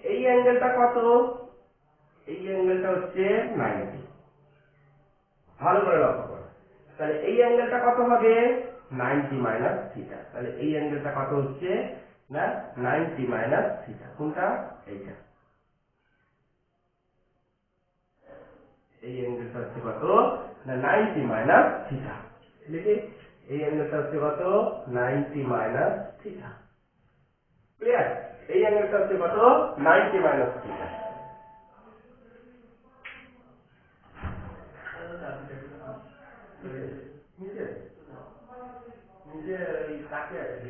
এই অ্যাঙ্গেলটা কত, এই অ্যাঙ্গেলটা হচ্ছে 90, ভালো করে লক্ষ্য করো। তাহলে এই অ্যাঙ্গেলটা কত হবে, 90 মাইনাস থিটা। তাহলে এই অ্যাঙ্গেলটা কত হচ্ছে না 90 মাইনাস থিটা, কোনটা, এইটা। এই অ্যাঙ্গেলটা হচ্ছে কত না 90 মাইনাস থিটা, লিখি এই অ্যাঙ্গেলটা হচ্ছে কত 90 মাইনাস থিটা। ক্লিয়ার? এই অ্যাঙ্গেলটা হচ্ছে কত 90 মাইনাস থিটা। নিচে নিচে ওই কাছে আছে,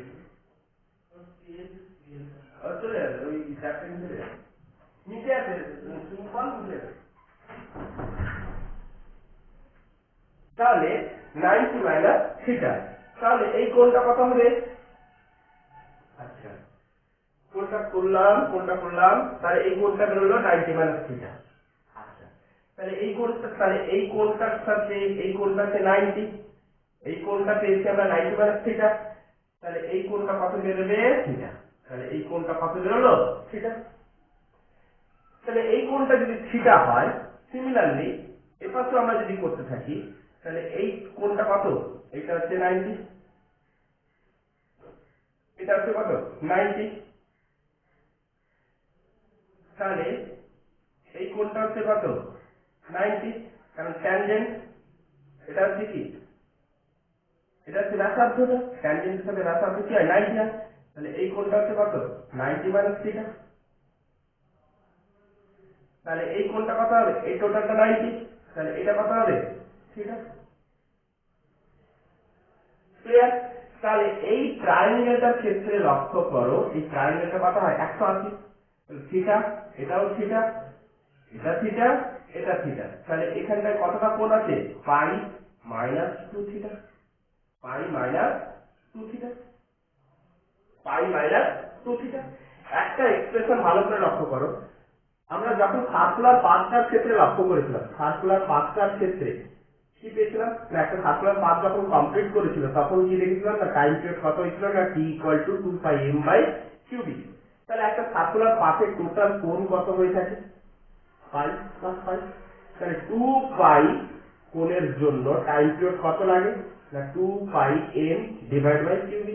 চলে যাবে ওই চারটে নিচে নিচে আছে, তুমি কল নিচে। তাহলে 90 মাইনাস থিটা, তাহলে এই কোণটা কত হবে? আচ্ছা, কোণটা করলাম, তাহলে এই কোণটা বেরোলো 90 মাইনাস থিটা। আচ্ছা, তাহলে এই কোণটার সাথে এই কোণটাতে 90, এই কোণটা পেয়েছি আমরা 90 মাইনাস থিটা, তাহলে এই কোণটা কত বেরোবে, থিটা। তাহলে এই কোণটা কত বেরোলো, থিটা। তাহলে এই কোণটা যদি থিটা হয়, সিমিলারলি এপাশে আমরা যদি করতে থাকি, তাহলে এই কোণটা কত, এটা হচ্ছে 90, এটা হচ্ছে কত 90, তাহলে এই কোণটা হচ্ছে কত 90, কারণ ট্যানজেন্ট, এটা হচ্ছে কি, এটা হচ্ছে ব্যাসার্ধটা, ট্যানজেন্টের সাথে ব্যাসার্ধ কি হয় 90 হয়। তাহলে এই কোণটা হচ্ছে কত 90 মাইনাস থিটা, তাহলে এই কোণটা কত হবে, এই টোটালটা 90, তাহলে এটা কত হবে থিটা। ক্লিয়ার? তাহলে এই ট্রায়াঙ্গেলটার ক্ষেত্রে লক্ষ্য করো, এই ট্রায়াঙ্গেলটা কত হয় 180, থিটা, এটাও থিটা, এটা থিটা, এটা থিটা। তাহলে এখানটায় কতটা কোণ আছে, পাই মাইনাস 2 থিটা, পাই মাইনাস 2 থিটা, পাই মাইনাস 2 থিটা। একটা এক্সপ্রেশন ভালো করে লক্ষ্য করো, আমরা যখন সার্কুলার পাথটার ক্ষেত্রে লক্ষ্য করেছিলাম, সার্কুলার পাথটার ক্ষেত্রে কি পেয়েছিলাম না, একটা সার্কুলার পাথ যখন কমপ্লিট করেছিল তখন কি দেখেছিলাম না, টাইম পিরিয়ড কত হয়েছিল না, t ইকুয়াল টু 2πm/qb। তাহলে একটা সার্কুলার পাথের টোটাল কোণ কত হয়ে থাকে, পাই প্লাস পাই। তাহলে 2π কোণের জন্য টাইম পিরিয়ড কত লাগে না, 2πm/qb।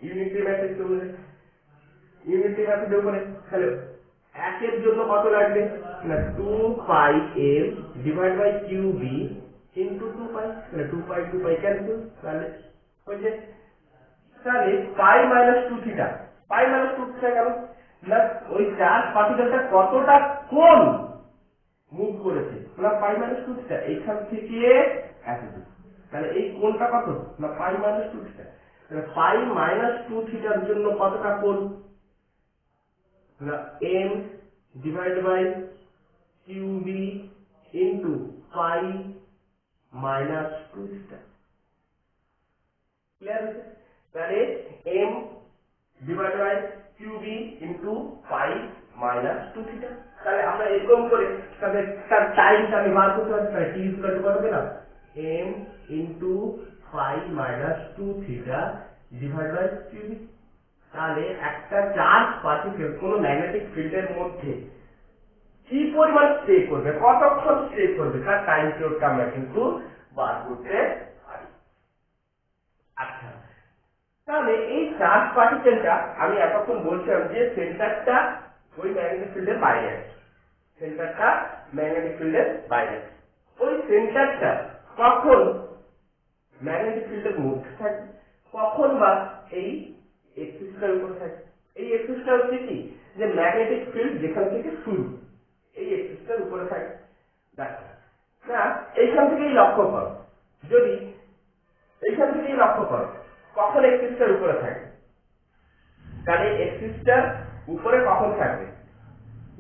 ইউনিটি ম্যাথড অনুযায়ী, ইউনিটি ম্যাথডের উপরে তাহলে একের জন্য কত লাগবে না, 2πm/qb ইনটু 2π। তাহলে 2π ক্যান্সেল, তাহলে হচ্ছে, তাহলে পাই মাইনাস 2 থিটা, পাই মাইনাস 2 থিটা কেন না, ওই চার্জ পার্টিকেলটা কতটা কোণ মুভ করেছে না, পাই মাইনাস 2 থিটা এইখান থেকে এতদূর। তাহলে এই কোণটা কত না, পাই মাইনাস 2 থিটা। তাহলে পাই মাইনাস 2 থিটার জন্য কতটা কোণ না, m divide by qb into pi minus 2 theta. Clear হচ্ছে? তাহলে m divide by qb into pi minus 2 theta. তাহলে আমরা এরকম করে তাহলে তার টাইমটা আমি বার করতে পারি। তাহলে t ইকুয়াল টু কত পেলাম, m into pi minus 2 theta divide by qb। তাহলে একটা চার্জ পার্টিকেল কোন ম্যাগনেটিক ফিল্ডের মধ্যে কি পরিমাণ স্টে করবে, কতক্ষণ স্টে করবে, তার টাইম পিরিয়ডটা আমরা কিন্তু বার করতে পারি। আচ্ছা, তাহলে এই চার্জ পার্টিকেলটা আমি এতক্ষণ বলছিলাম যে সেন্টারটা ওই ম্যাগনেটিক ফিল্ডের বাইরে আছে, সেন্টারটা ম্যাগনেটিক ফিল্ডের বাইরে আছে। ওই সেন্টারটা কখন ম্যাগনেটিক ফিল্ডের মধ্যে থাকে, কখন বা এই এক্সিসটার উপর থাকে। এই এক্সিসটা হচ্ছে কি, যে ম্যাগনেটিক ফিল্ড যেখান থেকে শুরু, এই এক্সিসটার উপরে থাকে। দেখো না, এইখান থেকেই লক্ষ্য করো, যদি এইখান থেকেই লক্ষ্য করো কখন এক্সিসটার উপরে থাকে, তাহলে এক্সিসটার উপরে কখন থাকবে,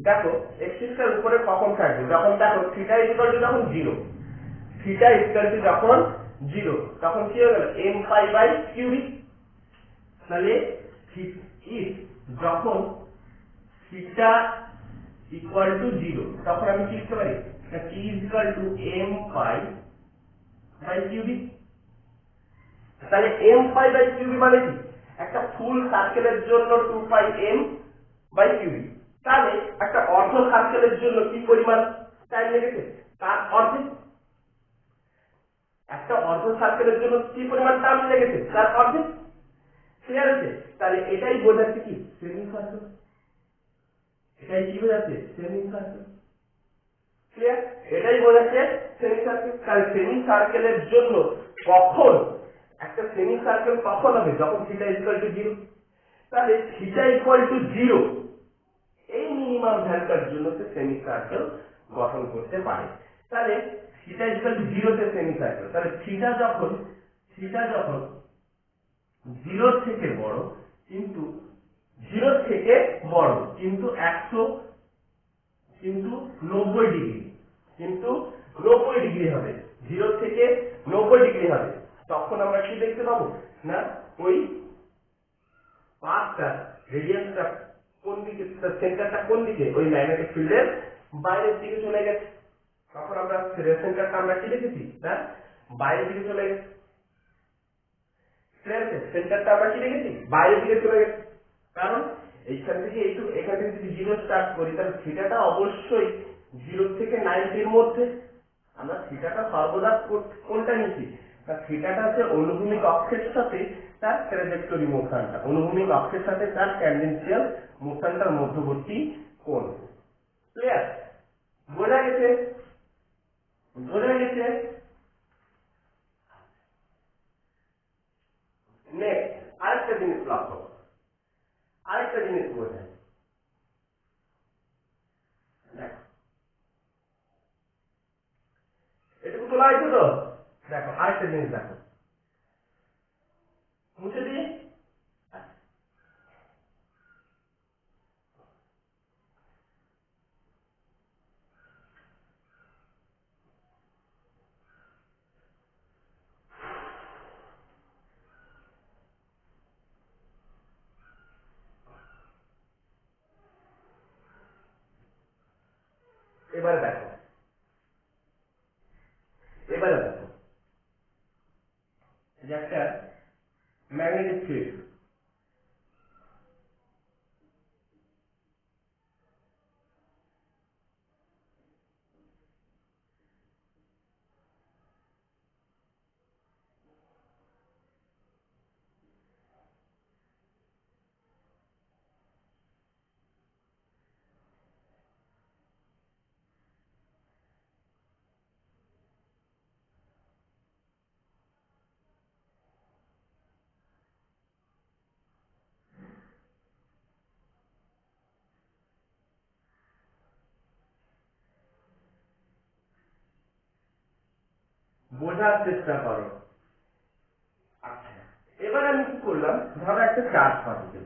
দেখো এক্সিসটার উপরে কখন থাকবে যখন দেখো থিটা ইকুয়াল টু যখন 0, থিটা ইকুয়াল টু যখন 0 তখন কি হয়ে গেল m পাই বাই qb। তাহলে যখন থিটা ইকুয়াল টু 0 তখন আমি কি লিখতে পারি, t equal to m pi by qb। তাহলে m পাই বাই qb মানে কি, একটা ফুল সার্কেলের জন্য 2πm বাই qb। তাহলে একটা অর্ধ সার্কেলের জন্য কি পরিমাণ টাইম লেগেছে, তার অর্ধেক। একটা অর্ধ সার্কেলের জন্য কি পরিমাণ টাইম লেগেছে, তার অর্ধেক। ক্লিয়ার আছে? তাহলে এটাই বোঝাচ্ছে কি, সেমি সার্কেল। এটাই কি বোঝাচ্ছে, সেমি সার্কেল। ক্লিয়ার? এটাই বোঝাচ্ছে সেমি সার্কেল। তাহলে সেমি সার্কেলের জন্য কখন একটা সেমি সার্কেল কখন হবে, যখন থিটা ইকুয়াল টু 0। তাহলে থিটা ইকুয়াল টু 0 এই মিনিমাম ভ্যালুটার জন্য সে সেমি সার্কেল গঠন করতে পারে। তাহলে থিটা ইকুয়াল টু 0 তে সেমি সার্কেল। তাহলে থিটা যখন 0 থেকে বড় কিন্তু 0 থেকে বড় কিন্তু 90 ডিগ্রি, কিন্তু 90 ডিগ্রি হবে, 0 থেকে 90 ডিগ্রি হবে, তখন আমরা কি দেখতে পাবো না, ওই পাথটা রেডিয়াসটা কোন দিকে, সেন্টারটা কোন দিকে, ওই ম্যাগনেটিক ফিল্ডের বাইরের দিকে চলে গেছে। তখন আমরা সেন্টারটা আমরা কি দেখেছি না, বাইরের দিকে চলে গেছে। সেন্টারটা আমরা কি দেখেছি, বাইরের দিকে চলে গেছে। কারণ এইখান থেকে এখান থেকে যদি 0 স্টার্ট করি, তাহলে থিটাটা অবশ্যই 0 থেকে 90 এর মধ্যে। আমরা থিটাটা সর্বদা কোনটা নিচ্ছি না, থিটাটা হচ্ছে অনুভূমিক অক্ষের সাথে তার ট্র্যাজেক্টরি মোশনটা, অনুভূমিক অক্ষের সাথে তার ট্যানজেনশিয়াল মোশনটার মধ্যবর্তী কোণ। ক্লিয়ার? বোঝা গেছে? বোঝা গেছে? নেক্সট আরেকটা জিনিস লক্ষ্য, আরেকটা জিনিস বোঝায়। দেখো এটুকু তোলা হয়েছে তো, দেখো আরেকটা জিনিস দেখো, মুছে দিই। এবারে দেখো এই যে একটা ম্যাগনেটিক ফিল্ড, বোঝার চেষ্টা করো। আচ্ছা, এবার আমি কি করলাম, ধরো একটা চার্জ পার্টিকেল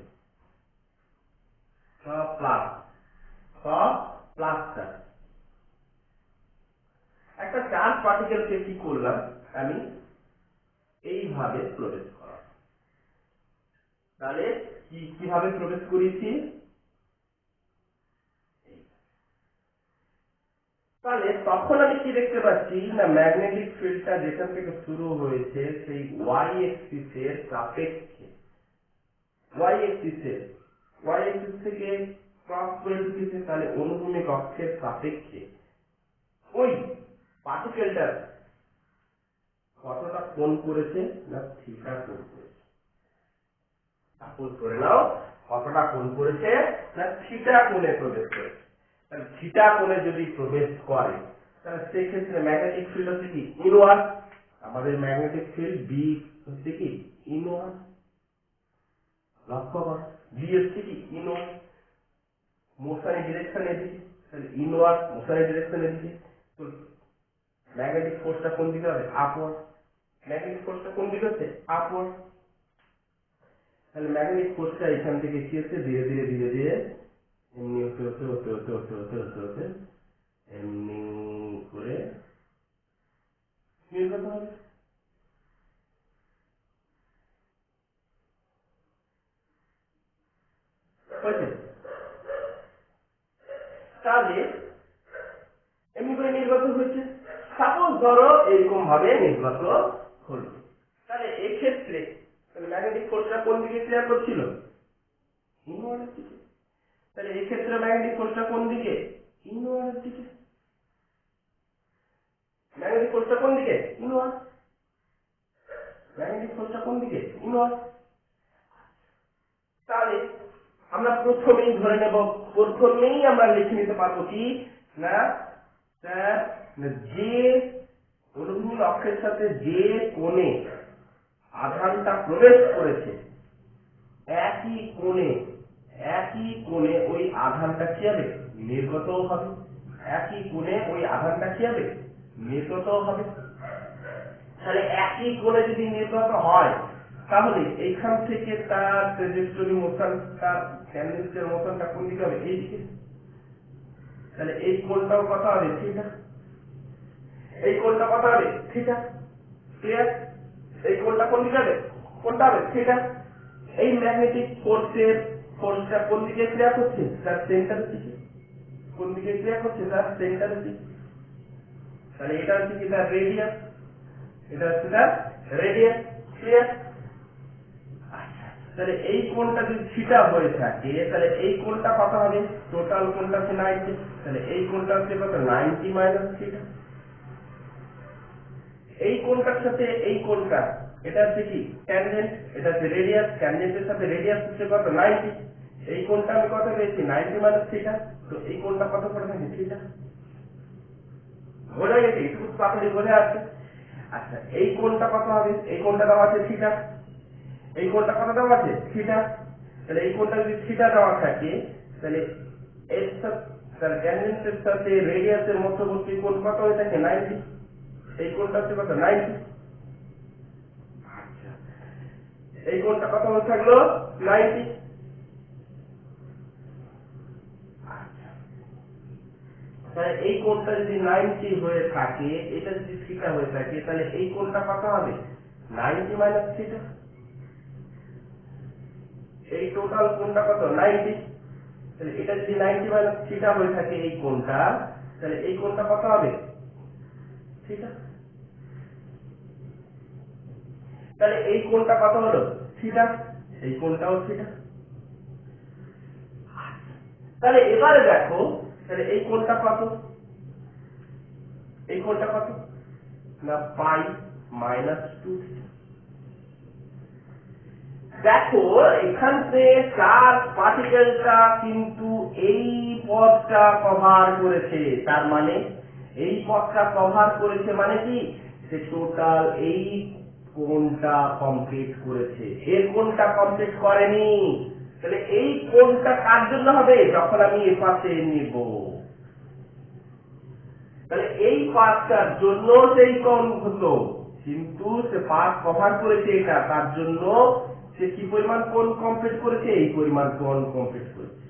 প্লাস চার্জ, একটা চার্জ পার্টিকেলকে কি করলাম আমি এইভাবে প্রবেশ করা। তাহলে কিভাবে প্রবেশ করেছি, তাহলে তখন আমি কি দেখতে পাচ্ছি না, ম্যাগনেটিক ফিল্ডটা যেখান থেকে শুরু হয়েছে সেই ওয়াই এক্সিসের সাপেক্ষে, ওয়াই এক্সিস থেকে ক্রস করে ঢুকেছে, তাহলে অনুভূমিক অক্ষের সাপেক্ষে ওই পার্টিকেলটার কতটা কোণ করেছে না থিটা কোণ করেছে। সাপোজ করে নাও কতটা কোণ করেছে না থিটা কোণে প্রবেশ করেছে। তাহলে থিটা কোণে যদি প্রবেশ করে তাহলে সেক্ষেত্রে ম্যাগনেটিক ফিল্ড হচ্ছে কি ইনওয়ার্ড, আমাদের ম্যাগনেটিক ফিল্ড বি হচ্ছে কি ইনওয়ার্ড, লক্ষ্য কর বি হচ্ছে কি ইনওয়ার্ড, মোশনের ডিরেকশন এদিকে, তাহলে ইনওয়ার্ড মোশনের ডিরেকশন এদিকে, তো ম্যাগনেটিক ফোর্সটা কোন দিকে হবে আপওয়ার্ড, ম্যাগনেটিক ফোর্সটা কোন দিকে হচ্ছে আপওয়ার্ড। তাহলে ম্যাগনেটিক ফোর্সটা এখান থেকে কি হচ্ছে ধীরে ধীরে এমনি হতে এমনি করে নির্গত হবে। তাহলে এমনি করে নির্গত হয়েছে, সাপোজ ধরো এরকম ভাবে নির্গত হলো, তাহলে এক্ষেত্রে ম্যাগনেটিক ফোর্সটা কোন দিকে ক্রিয়া করছিল ইনওয়ার্ডের দিকে, তাহলে এই ক্ষেত্রে ম্যাগনেটিক ফোর্সটা কোন দিকে ইনওয়ার্ডের দিকে, ম্যাগনেটিক ফোর্সটা কোন দিকে ইনওয়ার্ড, ম্যাগনেটিক ফোর্সটা কোন দিকে ইনওয়ার্ড। তাহলে আমরা প্রথমেই ধরে নেব, প্রথমেই আমরা লিখে নিতে পারবো কি না যে অনুভূমিক অক্ষের সাথে যে কোণে আধানটা প্রবেশ করেছে একই কোণে ওই আধানটা কি হবে নির্গতও হবে, একই কোণে ওই আধানটা কি হবে নির্গতও হবে। তাহলে একই কোণে যদি নির্গত হয় তাহলে এইখান থেকে তার ট্রাজেক্টরি মোশন, তার ট্যানজেন্সিয়াল মোশনটা কোন দিকে হবে এইদিকে, তাহলে এই কোণটাও কত হবে থিটা, এই কোণটা কত হবে থিটা, ক্লিয়ার, এই কোণটা কোন দিকে হবে কোনটা হবে থিটা। এই ম্যাগনেটিক ফোর্সটা কোন দিকে ক্রিয়া করছে তার সেন্টারের দিকে, কোন দিকে ক্রিয়া করছে তার সেন্টারের দিকে, তাহলে এটা হচ্ছে কি তার রেডিয়াস, এটা হচ্ছে তার রেডিয়াস, ক্লিয়ার। আচ্ছা, তাহলে এই কোণটা যদি থিটা হয়ে থাকে তাহলে এই কোণটা কত হবে, টোটাল কোণটা হচ্ছে 90, তাহলে এই কোণটা হচ্ছে কত 90 মাইনাস থিটা। এই কোণটার সাথে এই কোণটা এটা হচ্ছে কি ট্যানজেন্ট, এটা হচ্ছে রেডিয়াস, ট্যানজেন্টের সাথে রেডিয়াস হচ্ছে কত 90, এই কোণটা আমি কত পেয়েছি 90 মাইনাস থিটা, তো এই কোণটা কত করে থাকে থিটা। বোঝা গেছে, একটু তাড়াতাড়ি বোঝা যাচ্ছে। আচ্ছা, এই কোণটা কত হবে, এই কোণটা দেওয়া আছে থিটা, এই কোণটা কত দেওয়া আছে থিটা, তাহলে এই কোণটা যদি থিটা দেওয়া থাকে তাহলে এর সাথে তাহলে ট্যানজেন্টের সাথে রেডিয়াসের মধ্যবর্তী কোণ কত হয়ে থাকে 90, এই কোণটা হচ্ছে কত 90। আচ্ছা, এই কোণটা কত হয়ে থাকলো 90। আচ্ছা, তাহলে এই কোণটা যদি 90 হয়ে থাকে, এটা যদি থিটা হয়ে থাকে, তাহলে এই কোণটা কত হবে 90 মাইনাস থিটা, এই টোটাল কোণটা কত 90, তাহলে এটা যদি 90 মাইনাস থিটা হয়ে থাকে এই কোণটা, তাহলে এই কোণটা কত হবে থিটা। তাহলে এই কোণটা কত হলো থিটা, এই কোণটাও থিটা। তাহলে এবারে দেখো, তাহলে এই কোণটা কত, এই কোণটা কত না পাই মাইনাস 2 থিটা। দেখো এখান থেকে চার্জ পার্টিকেলটা কিন্তু এই পথটা কভার করেছে, তার মানে এই পথটা কভার করেছে মানে কি, সে টোটাল এই কোণটা কমপ্লিট করেছে, এর কোণটা কমপ্লিট করেনি। তাহলে এই কোণটা কার জন্য হবে, যখন আমি এ পাশে নিব, তাহলে এই পাথটার জন্য সেই কোণ হতো, কিন্তু সে পাথ কভার করেছে এটা, তার জন্য সে কি পরিমাণ কোণ কমপ্লিট করেছে, এই পরিমাণ কোণ কমপ্লিট করেছে।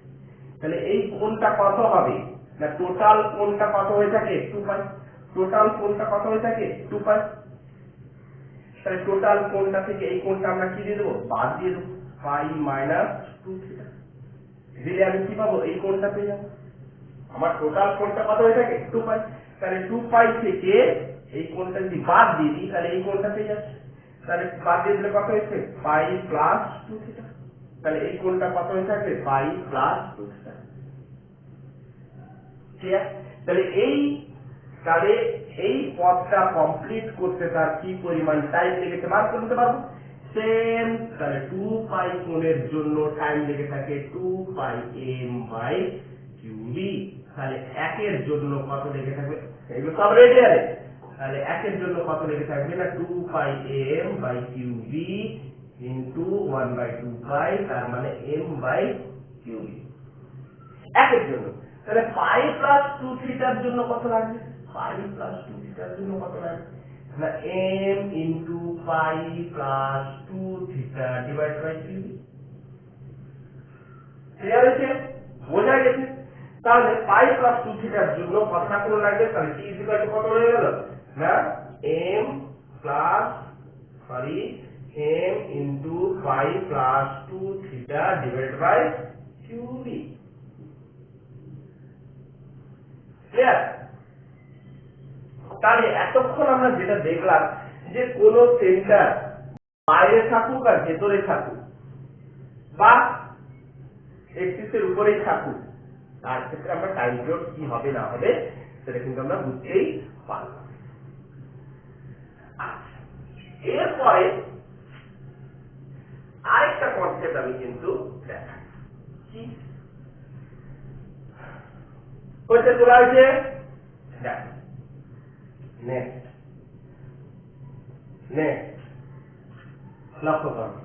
তাহলে এই কোণটা কত হবে না, টোটাল কোণটা কত হয়ে থাকে 2 পাই, টোটাল কোণটা কত হয়ে থাকে 2 পাই। তাহলে টোটাল কোণটা থেকে এই কোণটা আমরা কি দিয়ে দেবো, বাদ দিয়ে দেবো, পাই মাইনাস 2 থিটা দিলে আমি কি পাবো, এই কোণটা পেয়ে যাবো। আমার টোটাল কোণটা কত হয়ে থাকে 2 পাই, তাহলে 2 পাই থেকে এই কোণটা যদি বাদ দিয়ে দিই তাহলে এই কোণটা পেয়ে যাচ্ছে। তাহলে বাদ দিয়ে দিলে কত হয়েছে পাই প্লাস 2 থিটা, তাহলে এই কোণটা কত হয়ে থাকে পাই প্লাস 2 থিটা। ঠিক আছে, তাহলে এই পথটা কমপ্লিট করতে তার কি পরিমাণ টাইম লেগেছে বার করতে পারবো। সেম, তাহলে 2 পাই কোণের জন্য টাইম লেগে থাকে 2 পাই m বাই কিউবি। তাহলে 1 এর জন্য কত লেগে থাকবে, এগুলো সব রেডি আছে, তাহলে 1 এর জন্য কত লেগে থাকবে না 2 pi m by Q B into 1 by 2 pi, তার মানে m বাই কিউবি 1 এর জন্য। তাহলে পাই প্লাস 2 থিটার জন্য কত লাগবে, পাই প্লাস 2 থিটার জন্য কত লাগবে না m into pi plus 2 theta divide by Q B. Clear হয়েছে, বোঝা গেছে। তাহলে পাই প্লাস 2 থিটার জন্য কতটা কোণ লাগবে, তাহলে t ইকুয়াল টু কত হয়ে গেল না m plus m into pi plus 2 theta divide by Q B. Clear. তাহলে এতক্ষণ আমরা যেটা দেখলাম যে কোন সেন্টার বাইরে থাকুক আর ভেতরে থাকুক বা এক্সিসের উপরেই থাকুক, তার ক্ষেত্রে আমরা টাইম পিরিয়ড কি হবে না হবে সেটা কিন্তু আমরা বুঝতেই পারলাম। এরপরে আরেকটা কনসেপ্ট আমি কিন্তু দেখাই, কি হচ্ছে তোলা হয়েছে দেখ নেক্সট লক্ষ্য করো,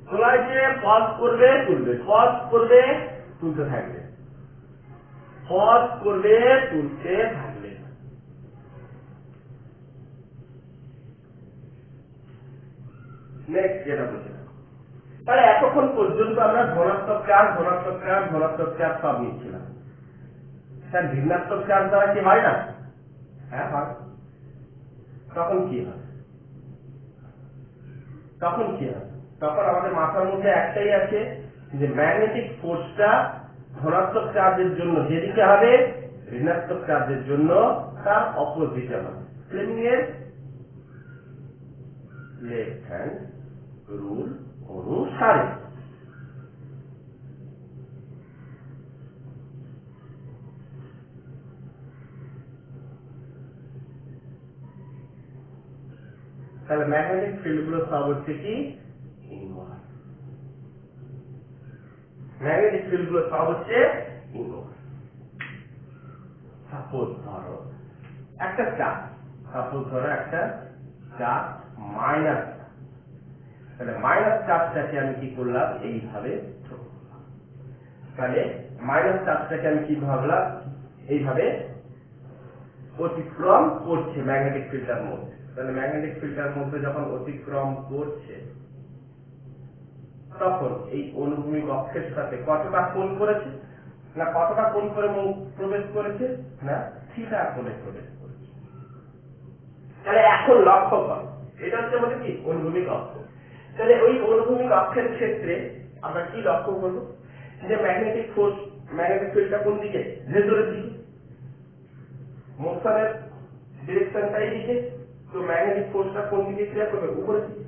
তোলা হয়েছে পজ করবে তুলবে, পজ করবে তুলতে থাকবে, পজ করবে তুলতে থাকবে। নেক্সট যেটা বলছে, তাহলে এতক্ষণ পর্যন্ত আমরা ধনাত্মক চার্জ ধনাত্মক চার্জ ধনাত্মক চার্জ সব নিচ্ছিলাম, স্যার ঋণাত্মক চার্জ দ্বারা কি হয় না, হ্যাঁ হয়। তখন কি হয়, তখন কি হয়, তখন আমাদের মাথার মধ্যে একটাই আছে যে ম্যাগনেটিক ফোর্সটা ধনাত্মক চার্জের জন্য যেদিকে হবে, ঋণাত্মক চার্জের জন্য তার অপোজিটে হবে। ফ্লেমিং এর লেফট হ্যান্ড রুল অনুসারে। তাহলে ম্যাগনেটিক ফিল্ড গুলো সব হচ্ছে কি ইনভার্স, ম্যাগনেটিক ফিল্ড গুলো সব হচ্ছে ইনভার্স। সাপোজ ধরো একটা চার্জ, সাপোজ ধরো একটা চার্জ মাইনাস, তাহলে মাইনাস চার্জটাকে আমি কি করলাম এইভাবে, তাহলে মাইনাস চার্জটাকে আমি কি ভাবলাম এইভাবে অতিক্রম করছে ম্যাগনেটিক ফিল্ডের মধ্যে। তাহলে ম্যাগনেটিক ফিল্ডের মধ্যে যখন অতিক্রম করছে তখন এই অনুভূমিক অক্ষের সাথে কতটা কোণ করেছে না, কতটা কোণ করে প্রবেশ করেছে না থিটা কোণে প্রবেশ করেছে। তাহলে এখন লক্ষ্য করো, এটা হচ্ছে আমাদের কি অনুভূমিক অক্ষ। তাহলে ওই অনুভূমিক অক্ষের ক্ষেত্রে আমরা কি লক্ষ্য করব, যে ম্যাগনেটিক ফোর্স ম্যাগনেটিক ফিল্ডটা কোন দিকে? ভেতরের দিকে। মোশনের ডিরেকশনটা এইদিকে, তো ম্যাগনেটিক ফোর্সটা কোন দিকে ক্রিয়া করবে? উপরের দিকে।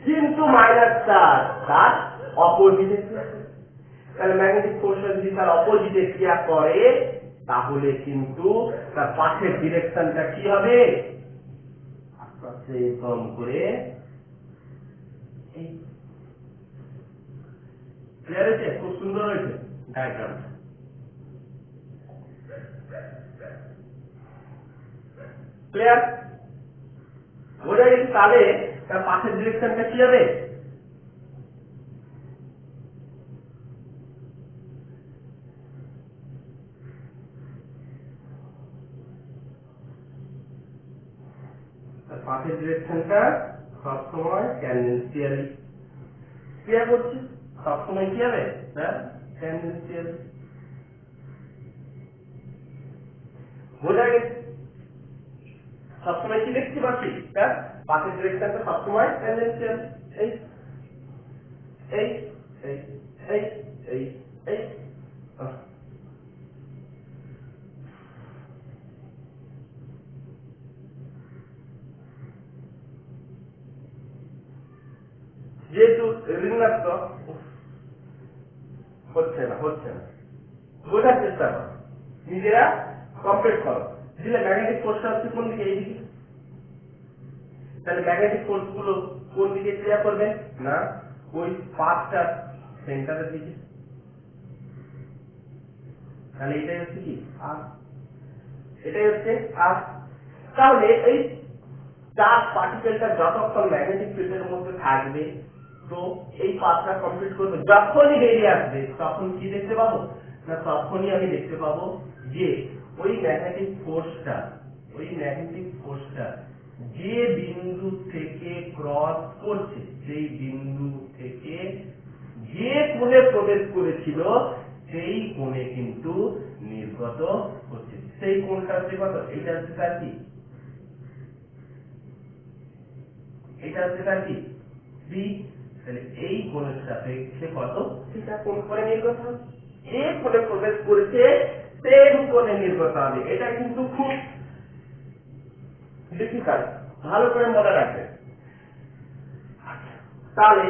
কিন্তু মাইনাস চার্জ তার অপোজিটে ক্রিয়া করে। তাহলে ম্যাগনেটিক ফোর্সটা যদি তার অপোজিটে ক্রিয়া করে তাহলে কিন্তু তার পাথের ডিরেকশনটা কি হবে? আস্তে আস্তে কম করে এই ক্লিয়ার হয়েছে? খুব সুন্দর হয়েছে ডায়াগ্রামটা। ক্লিয়ার? বোঝা গেছে? তাহলে তার পাথের ডিরেকশনটা কি হবে? পাথের ডিরেকশনটা সবসময় ট্যানজেনশিয়ালি ক্রিয়া করছে। সবসময় কি হবে? ট্যানজেনশিয়ালি। বোঝা গেছে? সবসময় কি দেখতে পাচ্ছি? পাথের ডিরেকশনটা সবসময় ট্যানজেনশিয়াল। এই এই এই এই এই এই যেহেতু ঋণাত্মক হচ্ছে না বোঝার চেষ্টা করো, নিজেরা কমপ্লিট করো। দিলে ম্যাগনেটিক ফোর্সটা হচ্ছে কোন দিকে? এইদিকে। তাহলে ম্যাগনেটিক ফোর্স গুলো কোন দিকে ক্রিয়া করবে? না, ওই পাথটার সেন্টারের দিকে। তাহলে এটাই হচ্ছে কি? আর এটাই হচ্ছে আর। তাহলে এই চার্জ পার্টিকেলটা যতক্ষণ ম্যাগনেটিক ফিল্ডের মধ্যে থাকবে তো এই পাথটা কমপ্লিট করবে। যখনই বেরিয়ে আসবে তখন কি দেখতে পাবো? না, তখনই আমি দেখতে পাবো যে ওই ম্যাগনেটিক ফোর্সটা যে বিন্দু থেকে ক্রস করছে সেই বিন্দু থেকে যে কোণে প্রবেশ করেছিল সেই কোণে কিন্তু নির্গত হচ্ছে। সেই কোণটা হচ্ছে কত? এটা হচ্ছে তার কি? এটা হচ্ছে তার কি? বি। তাহলে এই কোণের সাপেক্ষে কত? সেটা কোন কোণে নির্গত হবে? যে কোণে প্রবেশ করেছে সেম কোণে নির্গত হবে। এটা কিন্তু খুব ডিফিকাল্ট, ভালো করে মনে রাখবেন। তাহলে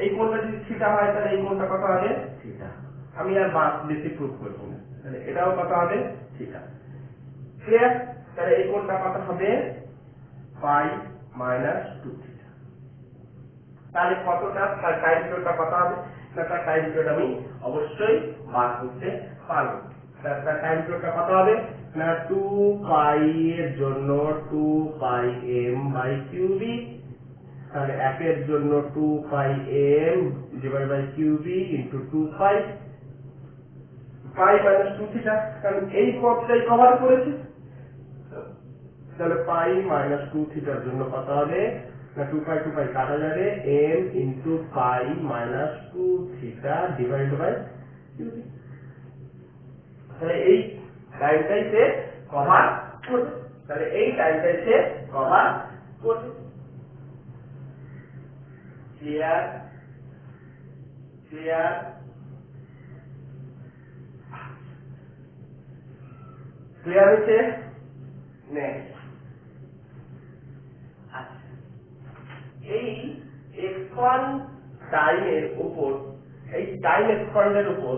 এই কোণটা যদি থিটা হয় তাহলে এই কোণটা কত হবে? থিটা। আমি আর বেশি প্রুফ করছি না। তাহলে এটাও কত হবে? থিটা। ক্লিয়ার? তাহলে এই কোণটা কত হবে? পাই মাইনাস 2 থিটা। তাহলে কতটা তার টাইম পিরিয়ডটা কত হবে? না, তার টাইম পিরিয়ড আমি অবশ্যই বার করতে পারবো। তার টাইম পিরিয়ডটা কত হবে? না, 2 পাই এর জন্য 2 পাই এম বাই কিউবি। তাহলে একের জন্য 2 pi m divide by q B into 2 pi minus 2 theta, কারণ এই পদটাই কভার করেছে। তাহলে পাই মাইনাস 2 থিটার জন্য কত হবে? না, 2 পাই কাটা যাবে, M into pi minus 2 theta divide by কিউবি। তাহলে এই টাইমটাই সে কভার করবে। তাহলে এই টাইমটাই সে কভার করবে। ক্লিয়ার? ক্লিয়ার? ক্লিয়ার হচ্ছে? নেক্সট, আচ্ছা, এই এক্সপান টাইমের উপর, এই টাইম এক্সপান্ডের উপর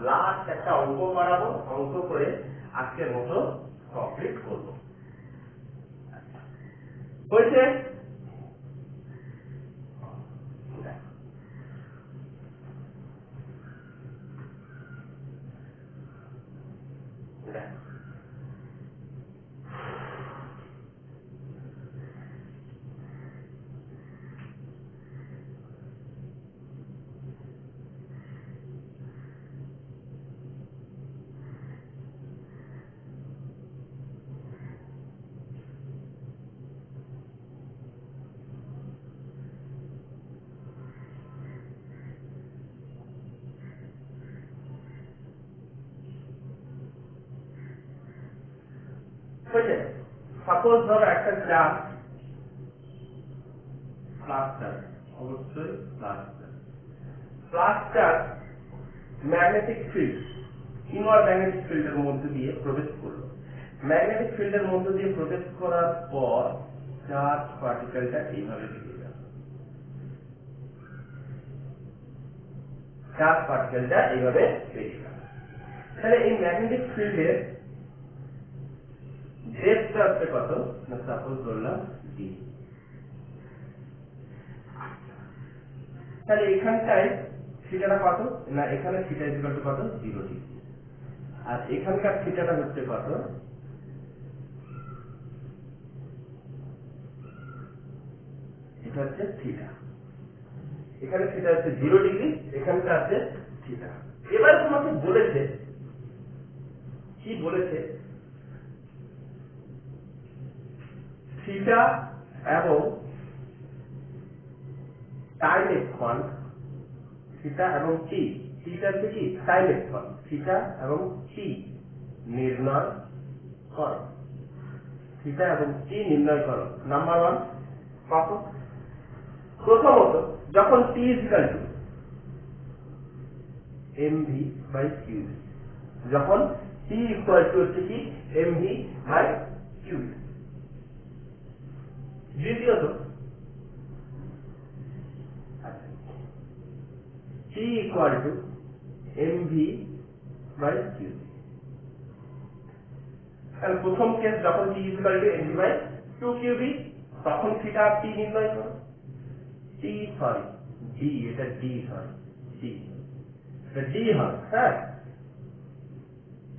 লাস্ট একটা অঙ্ক করাবো। অঙ্ক করে আজকের মতো কমপ্লিট করবো। হয়েছে? হয়েছে? সাপোজ ধরো একটা চার্জ প্লাস চার্জ, অবশ্যই plus charge magnetic field inward magnetic ফিল্ডের মধ্যে দিয়ে প্রবেশ করলো। ম্যাগনেটিক ফিল্ডের মধ্যে দিয়ে প্রবেশ করার পর চার্জ পার্টিকেলটা এইভাবে বেরিয়ে গেল। চার্জ পার্টিকেলটা এইভাবে বেরিয়ে গেল। তাহলে এই ম্যাগনেটিক ফিল্ডের ডেপথটা হচ্ছে কত না, সাপোজ ধরলাম d। তাহলে এখানটায় থিটাটা কত না, এখানে থিটা ইকুয়াল টু কত 0 ডিগ্রি, আর এখানকার থিটাটা হচ্ছে কত, এটা হচ্ছে থিটা। এখানে থিটা হচ্ছে 0 ডিগ্রি, এখানটা আছে থিটা। এবার তোমাকে বলেছে কি বলেছে, থিটা এবং টাইম এক্সপান্ড, থিটা এবং টি, থিটা হচ্ছে কি টাইম এক্সপান্ড, থিটা এবং টি নির্ণয় করো। থিটা এবং টি নির্ণয় করো। নাম্বার 1 কত, প্রথমত যখন T equal to mv by q, যখন টি ইকুয়াল টু হচ্ছে কি mv বাই কিউ। দ্বিতীয়ত T equal to mv by q. তাহলে প্রথম কেস যখন T equal to mv by 2 q B, তখন থিটা আর টি নির্ণয় করো। টি সরি ডি, এটা ডি সরি ডি, এটা ডি হবে। হ্যাঁ,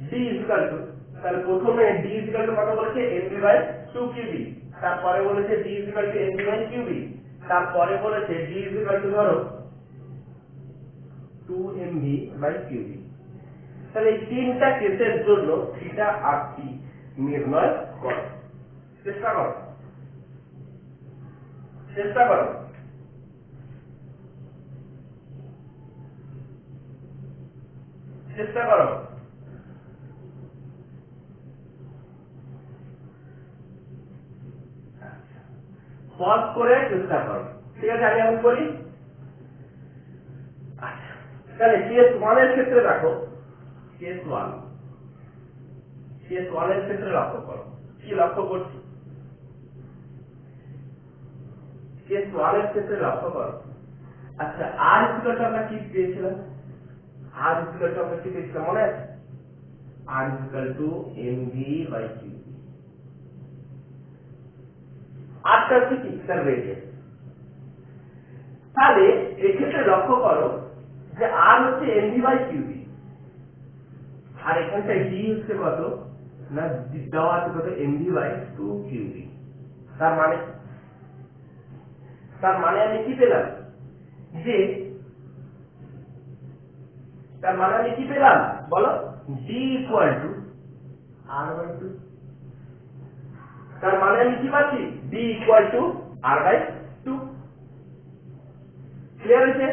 ডি ইকুয়াল টু, তাহলে প্রথমে ডি ইকুয়াল টু কত বলেছে mv বাই 2 কিউবি, তারপরে বলেছে D equal to mv by Q B, তারপরে বলেছে ডি ইকুয়াল টু ধরো 2mv বাই কিউবি। তাহলে এই তিনটা কেসের জন্য থিটা আর টি নির্ণয় করো। চেষ্টা করো, চেষ্টা করো। চেষ্টা করো। পজ করে চেষ্টা করো। ঠিক আছে, আমি এখন করি। আচ্ছা, তাহলে কেস 1 এর ক্ষেত্রে দেখো, কেস 1 এর ক্ষেত্রে লক্ষ্য করো। কি লক্ষ্য করছি? কেস 1 এর ক্ষেত্রে লক্ষ্য করো। আচ্ছা, আর ইকুয়াল টু আমরা কি পেয়েছিলাম? আর ইকুয়াল টু আমরা কি পেয়েছিলাম মনে আছে? R equal to mv by q. আরটা হচ্ছে কি তার রেডিয়াস। তাহলে এক্ষেত্রে লক্ষ্য করো যে আর হচ্ছে mv বাই কিউবি, আর এখানটায় d হচ্ছে কত না, দেওয়া আছে কত mv বাই 2 কিউবি। তার মানে আমি কি পেলাম যে, তার মানে আমি কি পেলাম বলো, d equal to r by 2। তার মানে আমি কি পাচ্ছি, d equal to r by 2। Clear হয়েছে?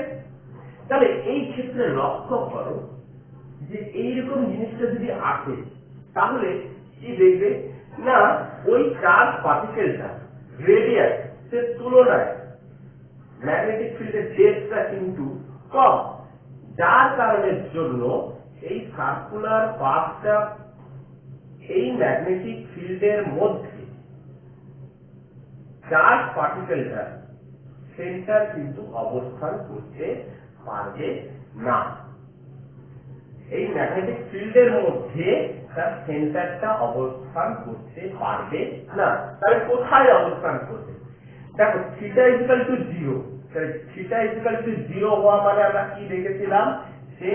তাহলে এই ক্ষেত্রে লক্ষ্য করো যে এইরকম জিনিসটা যদি আসে, তাহলে কি দেখবে না, ওই চার্জ পার্টিকেলটা রেডিয়াস এর তুলনায় ম্যাগনেটিক ফিল্ডের ডেপথটা কিন্তু কম, যার কারণের জন্য এই সার্কুলার পাথটা এই ম্যাগনেটিক ফিল্ডের মধ্যে চার্জ পার্টিকেলটা সেন্টার কিন্তু অবস্থান করতে পারবে না। এই ম্যাগনেটিক ফিল্ডের মধ্যে তার সেন্টারটা অবস্থান করতে পারবে না। তাহলে কোথায় অবস্থান করবে? দেখো, থিটা ইকুয়াল টু 0। তাহলে থিটা ইকুয়াল টু 0 হওয়া মানে আমরা কি দেখেছিলাম, সে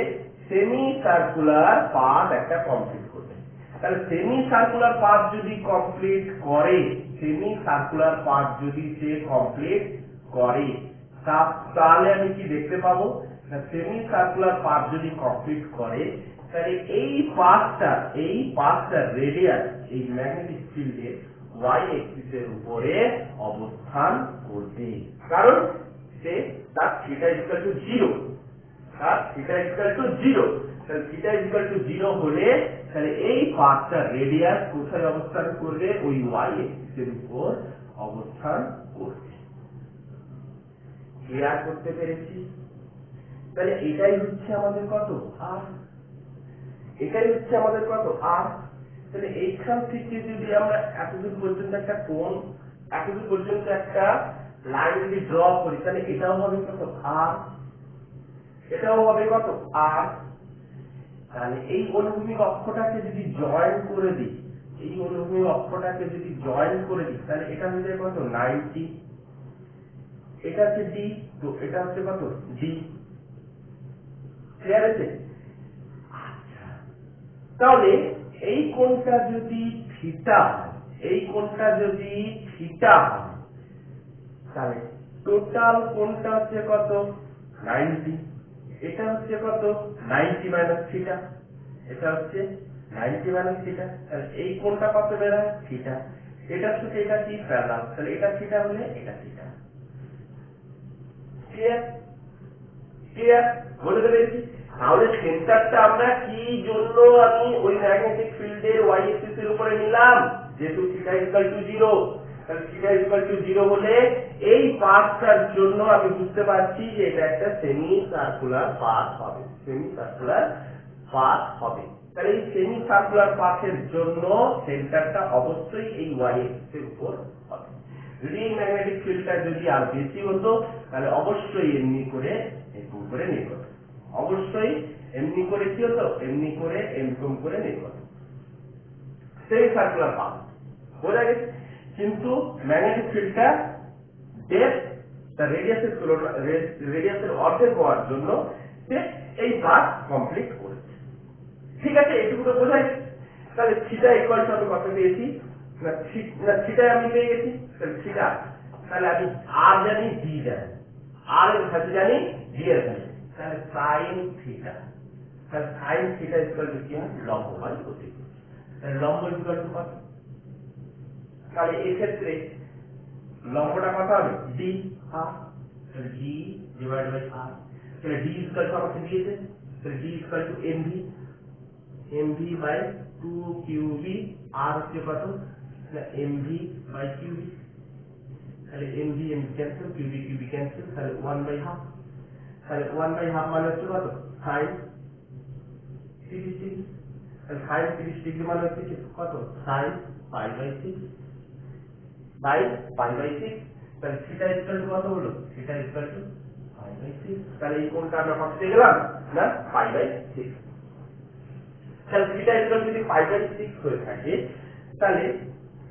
সেমি সার্কুলার পাথ একটা কমপ্লিট করবে। তাহলে সেমি সার্কুলার পাথ যদি কমপ্লিট করে, সেমি সার্কুলার পাথ যদি সে কমপ্লিট করে, তাহলে আমি কি দেখতে পাবো না, সেমি সার্কুলার পাথ যদি কমপ্লিট করে, তাহলে এই পাথটার রেডিয়াস এই ম্যাগনেটিক ফিল্ডের y এক্সিসের উপরে অবস্থান করবে, কারণ সে তার থিটা ইকুয়াল টু 0, তার থিটা ইকুয়াল টু 0। তাহলে থিটা ইকুয়াল টু 0 হলে তাহলে এই পাথটার রেডিয়াস কোথায় অবস্থান করবে, ওই y এক্সিসের উপর অবস্থান করবে। ক্লিয়ার করতে পেরেছি? তাহলে এটাই হচ্ছে আমাদের কত আর, এটাই হচ্ছে আমাদের কত আর। তাহলে এইখান থেকে যদি আমরা এতদূর পর্যন্ত একটা কোণ, এতদূর পর্যন্ত একটা লাইন যদি ড্র করি, তাহলে এটাও হবে কত আর, এটাও হবে কত আর। তাহলে এই অনুভূমিক অক্ষটাকে যদি জয়েন করে দিই, এই অনুভূমিক অক্ষটাকে যদি জয়েন করে দিই, তাহলে এটা হয়ে যায় কত 90, এটা হচ্ছে ডি, তো এটা হচ্ছে কত ডি। ক্লিয়ার আছে? আচ্ছা, তাহলে এই কোণটা যদি থিটা হয়, এই কোণটা যদি থিটা হয়, তাহলে টোটাল কোণটা হচ্ছে কত 90, এটা হচ্ছে কত 90 মাইনাস থিটা, এটা হচ্ছে 90 মাইনাস থিটা। তাহলে এই কোণটা কত বেরোয় থিটা, এটার সাথে এটা কি প্যারালাল, তাহলে এটা থিটা হলে এটা থিটা। ক্লিয়ার? ক্লিয়ার? বলে দেবেন। তাহলে সেন্টারটা আমরা কি জন্য আমি ওই ম্যাগনেটিক ফিল্ডের ওয়াই অ্যাক্সিস এর উপরে নিলাম, যেহেতু থিটা ইকুয়াল টু 0, তাহলে থিটা ইকুয়াল টু 0 হলে এই পাথটার জন্য আমি বুঝতে পারছি যে এটা একটা সেমি সার্কুলার পাথ হবে, সেমি সার্কুলার পাথ হবে। তাহলে এই সেমি সার্কুলার পাথের জন্য সেন্টারটা অবশ্যই এই ওয়াই অ্যাক্সিস এর উপর হবে। যদি এই ম্যাগনেটিক ফিল্ডটা যদি আর বেশি হতো, তাহলে অবশ্যই এমনি করে এরকম করে নিয়ে হতো, অবশ্যই এমনি করে কি হতো, এমনি করে এরকম করে নিয়ে হতো, সেমি সার্কুলার পাথ বোঝা গেছে। কিন্তু ম্যাগনেটিক ফিল্ডটা ডেপথ তার রেডিয়াসের অর্ধেক হওয়ার জন্য সে এই পাথ কমপ্লিট করেছে। ঠিক আছে, এটুকু তো বোঝা গেছে। তাহলে থিটা ইকুয়াল টু আমি কত পেয়েছি, না থিটা আমি পেয়ে গেছি, তাহলে থিটা, তাহলে আমি আর জানি ডি জানি, আর এর ভ্যালু জানি, ডি এর ভ্যালু, তাহলে সাইন থিটা, তাহলে সাইন থিটা ইকুয়াল টু কি হয় লম্ব বাই অতিভুজ, তাহলে লম্ব ইকুয়াল টু কত, তাহলে এই ক্ষেত্রে লম্বটা কত হবে ডি আর, তাহলে ডি ডিভাইড বাই আর, তাহলে ডি ইকুয়াল টু আমাকে দিয়েছে, তাহলে D equal to M V, M V by 2 Q B, R হচ্ছে কত না এমভি বাই কিউবি, তাহলে M V M V cancel, Q B Q B cancel, তাহলে 1 বাই হাফ, তাহলে 1 বাই হাফ মানে হচ্ছে কত সাইন 30 ডিগ্রি, তাহলে সাইন 30 ডিগ্রি মানে হচ্ছে কত sine pi by 6 by pi by 6, তাহলে থিটা ইকুয়াল টু কত হলো, theta equal to pi by 6, তাহলে এই কোণটা আমরা কত পেয়ে গেলাম না পাই বাই 6। তাহলে থিটা ইকুয়াল যদি পাই বাই 6 হয়ে থাকে, তাহলে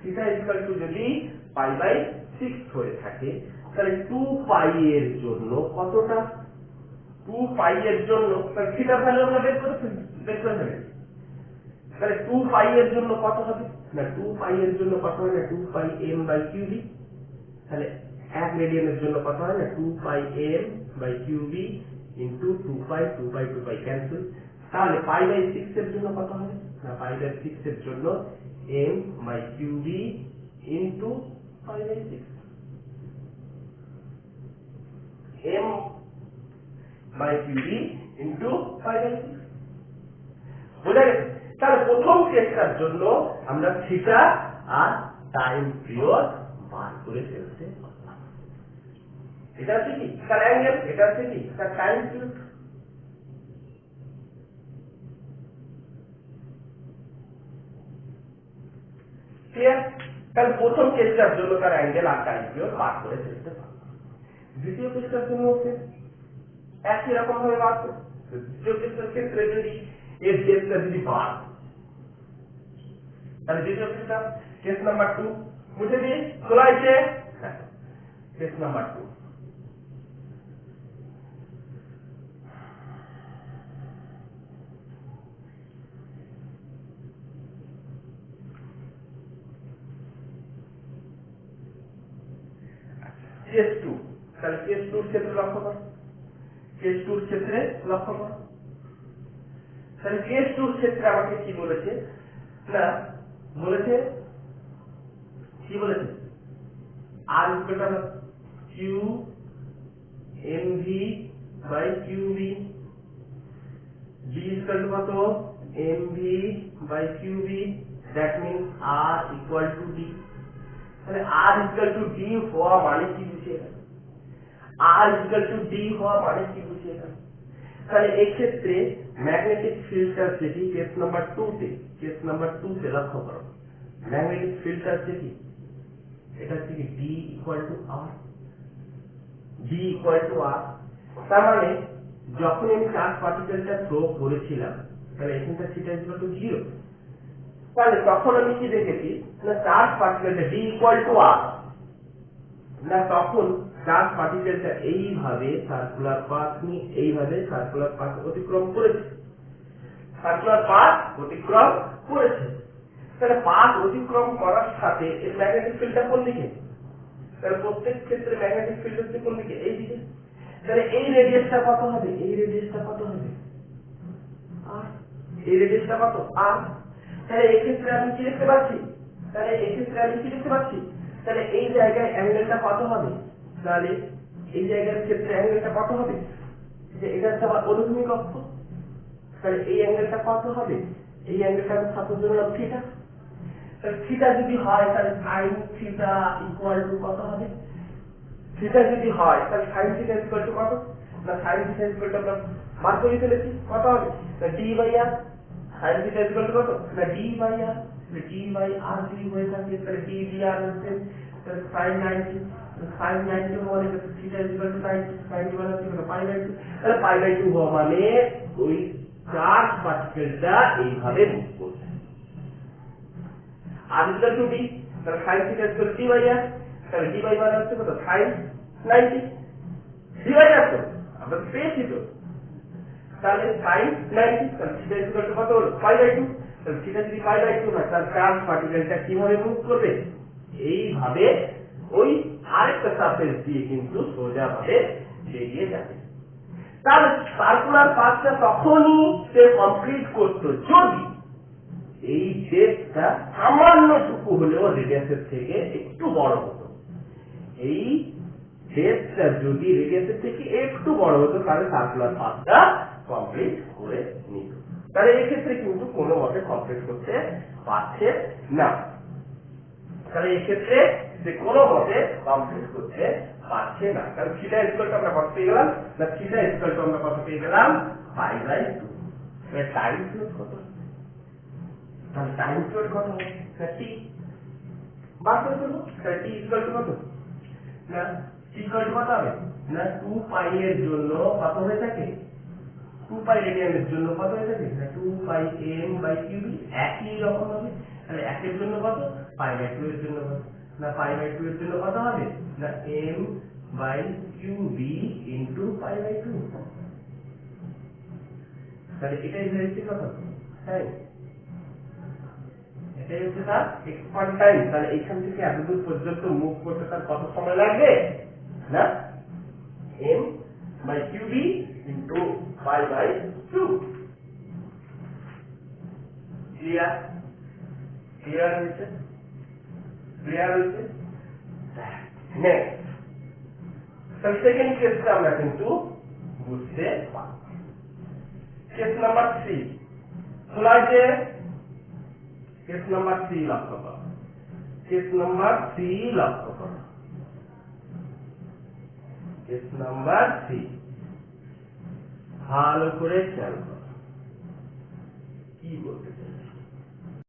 থিটা ইকুয়াল টু যদি পাই বাই 6 হয়ে থাকে, তাহলে 2 পাই এর জন্য কতটা, 2 পাই এর জন্য তাহলে থিটা ভ্যালু আমরা বের করে ফেলি, তাহলে 2 পাই এর জন্য কত হবে না 2 পাই এর জন্য কত হয় না 2 পাই m বাই কিউবি, তাহলে 1 রেডিয়ানের জন্য কত হয় না 2 pi m by Q B into 2 pi 2 pi 2 pi cancel, তাহলে পাই বাই 6 এর জন্য কত হবে না পাই বাই 6 এর জন্য m by Q B into pi by 6, m by Q B into pi by 6 বোঝা গেছে। তাহলে প্রথম কেসটার জন্য আমরা থিটা আর টাইম পিরিয়ড বার করে ফেলতে পারলাম, এটা হচ্ছে কি তার অ্যাঙ্গেল, এটা হচ্ছে কি তার টাইম পিরিয়ড। ক্লিয়ার? তাহলে প্রথম কেসটার জন্য তার অ্যাঙ্গেল আর টাইম পিরিয়ড বার করে ফেলতে পারলাম। দ্বিতীয় কেসটার জন্য হচ্ছে একই রকম ভাবে বার করব। দ্বিতীয় কেসের ক্ষেত্রে যদি এর ডেপথটা যদি বার, তাহলে দ্বিতীয় কেসটা কেস নাম্বার 2 মুছে দিয়ে খোলা আছে, কেস নাম্বার 2 কেস 2, তাহলে কেস 2 এর ক্ষেত্রে লক্ষ্য করো, কেস 2 এর ক্ষেত্রে লক্ষ্য করো, তাহলে কেস 2 এর ক্ষেত্রে আমাকে কি বলেছে না বলেছে কি বলেছে R equal to q m v by q B, D equal to কত m v by q B, that means R equal to D. তাহলে আর ইকুয়াল টু ডি হওয়া মানে কি বুঝিয়ে গেল, আর ইকুয়াল টু ডি হওয়া মানে কি বুঝিয়ে গেল, তাহলে এই ক্ষেত্রে ম্যাগনেটিক ফিল্ডটা যেটি কেস নাম্বার 2 তে লক্ষ্য করো, ম্যাগনেটিক ফিল্ডটা যেটি এটা হচ্ছে কি D ইকুয়াল টু R, তার মানে যখন আমি চার্জ পার্টিকেলটা থ্রো করেছিলাম তাহলে এখানটা থিটা ইকুয়াল টু 0, তাহলে তখন আমি কি দেখেছি না চার্জ পার্টিকেলটা D ইকুয়াল টু R, না তখন চার্জ পার্টিকেলটা এইভাবে সার্কুলার পাথ নিয়ে এইভাবে সার্কুলার পাথ অতিক্রম করেছে, তাহলে পাথ অতিক্রম করার সাথে এর ম্যাগনেটিক ফিল্ডটা কোন দিকে, তাহলে প্রত্যেক ক্ষেত্রে ম্যাগনেটিক ফিল্ড হচ্ছে কোন দিকে, এই দিকে। তাহলে এই রেডিয়াসটা কত হবে, আর এই রেডিয়াসটা কত, আর তাহলে এই ক্ষেত্রে আমি কি লিখতে পারছি, তাহলে এই জায়গায় অ্যাঙ্গেলটা কত হবে, তাহলে এই জায়গার ক্ষেত্রে অ্যাঙ্গেলটা কত হবে, যে এটা হচ্ছে আমার অনুভূমিক অক্ষ, তাহলে এই অ্যাঙ্গেলটা কত হবে, এই অ্যাঙ্গেলটা আমি সাপোজ ধরলাম থিটা, তাহলে থিটা যদি হয় তাহলে সাইন থিটা ইকুয়াল টু কত হবে, থিটা যদি হয় তাহলে সাইন থিটা ইকুয়াল টু কত, না সাইন থিটা ইকুয়াল টু আমরা বার করে ফেলেছি, কত হবে, না D by R, sine theta equal to কত, না D by R, D by R যদি হয়ে থাকে তাহলে ডি ডি আর হচ্ছে তাহলে সাইন 90, সাইন 90 মানে থিটা ইকুয়াল টু 90, সাইন মানে হচ্ছে পাই বাই 2, তাহলে পাই বাই 2 হওয়া মানে ওই চার্জ পার্টিকেলটা এইভাবে মুভ করছে, আর ইকুয়াল টু ডি, তাহলে sine theta equal to D by R, তাহলে ডি বাই মানে হচ্ছে কত সাইন 90, ডি বাই আর তো আমরা পেয়েছি তো, তাহলে সাইন 90, তাহলে থিটা ইকুয়াল টু কত হলো পাই বাই 2, তাহলে থিটা যদি পাই বাই 2 হয় তাহলে চার্জ পার্টিকেলটা কিভাবে মুভ করবে, এইভাবে ওই আরেকটা সারফেস দিয়ে কিন্তু সোজাভাবে বেরিয়ে যাবে। তাহলে সার্কুলার পাথটা তখনই সে কমপ্লিট করতো যদি এই ডেপথটা সামান্যটুকু হলেও রেডিয়াসের থেকে একটু বড় হতো, এই ডেপথটা যদি রেডিয়াসের থেকে একটু বড় হতো তাহলে সার্কুলার পাথটা কমপ্লিট করে নিত, তাহলে এই ক্ষেত্রে কিন্তু কোনো মতে কমপ্লিট করতে পারছে না, তাহলে এই ক্ষেত্রে যে কোনো মতে কমপ্লিট করতে পারছে না, কারণ থিটা ইকুয়াল টু আমরা কত পেয়ে গেলাম, না থিটা ইকুয়াল টু আমরা কত পেয়ে গেলাম পাই বাই 2, তাহলে টাইম পিরিয়ড কত, তাহলে টাইম পিরিয়ড কত হবে, টি বার করে দেবো, তাহলে টি ইকুয়াল টু কত, না টি ইকুয়াল টু কত হবে, না 2 পাই এর জন্য কত হয়ে থাকে, 2 পাই রেডিয়ানের জন্য কত হয়ে থাকে, না 2 pi m by Q B, একই রকম হবে, তাহলে একের জন্য কত পাই বাই 2 এর জন্য কত, না পাই বাই 2 এর জন্য কত হবে, না m by Q B into pi by 2, তাহলে এটাই হচ্ছে কত টাইম, এটাই হচ্ছে তার এক্সপান্ড টাইম, তাহলে এইখান থেকে এতদূর পর্যন্ত মুভ করতে তার কত সময় লাগবে, না m by Q B into pi by 2, clear হয়েছে, নেক্সট তাহলে সেকেন্ড কেসটা আমরা কিন্তু বুঝতে পারব, কেস নাম্বার 3 খোলা আছে, কেস নাম্বার 3 লক্ষ্য করো, কেস নাম্বার 3 ভালো করে খেয়াল করো কি বলতে চাই,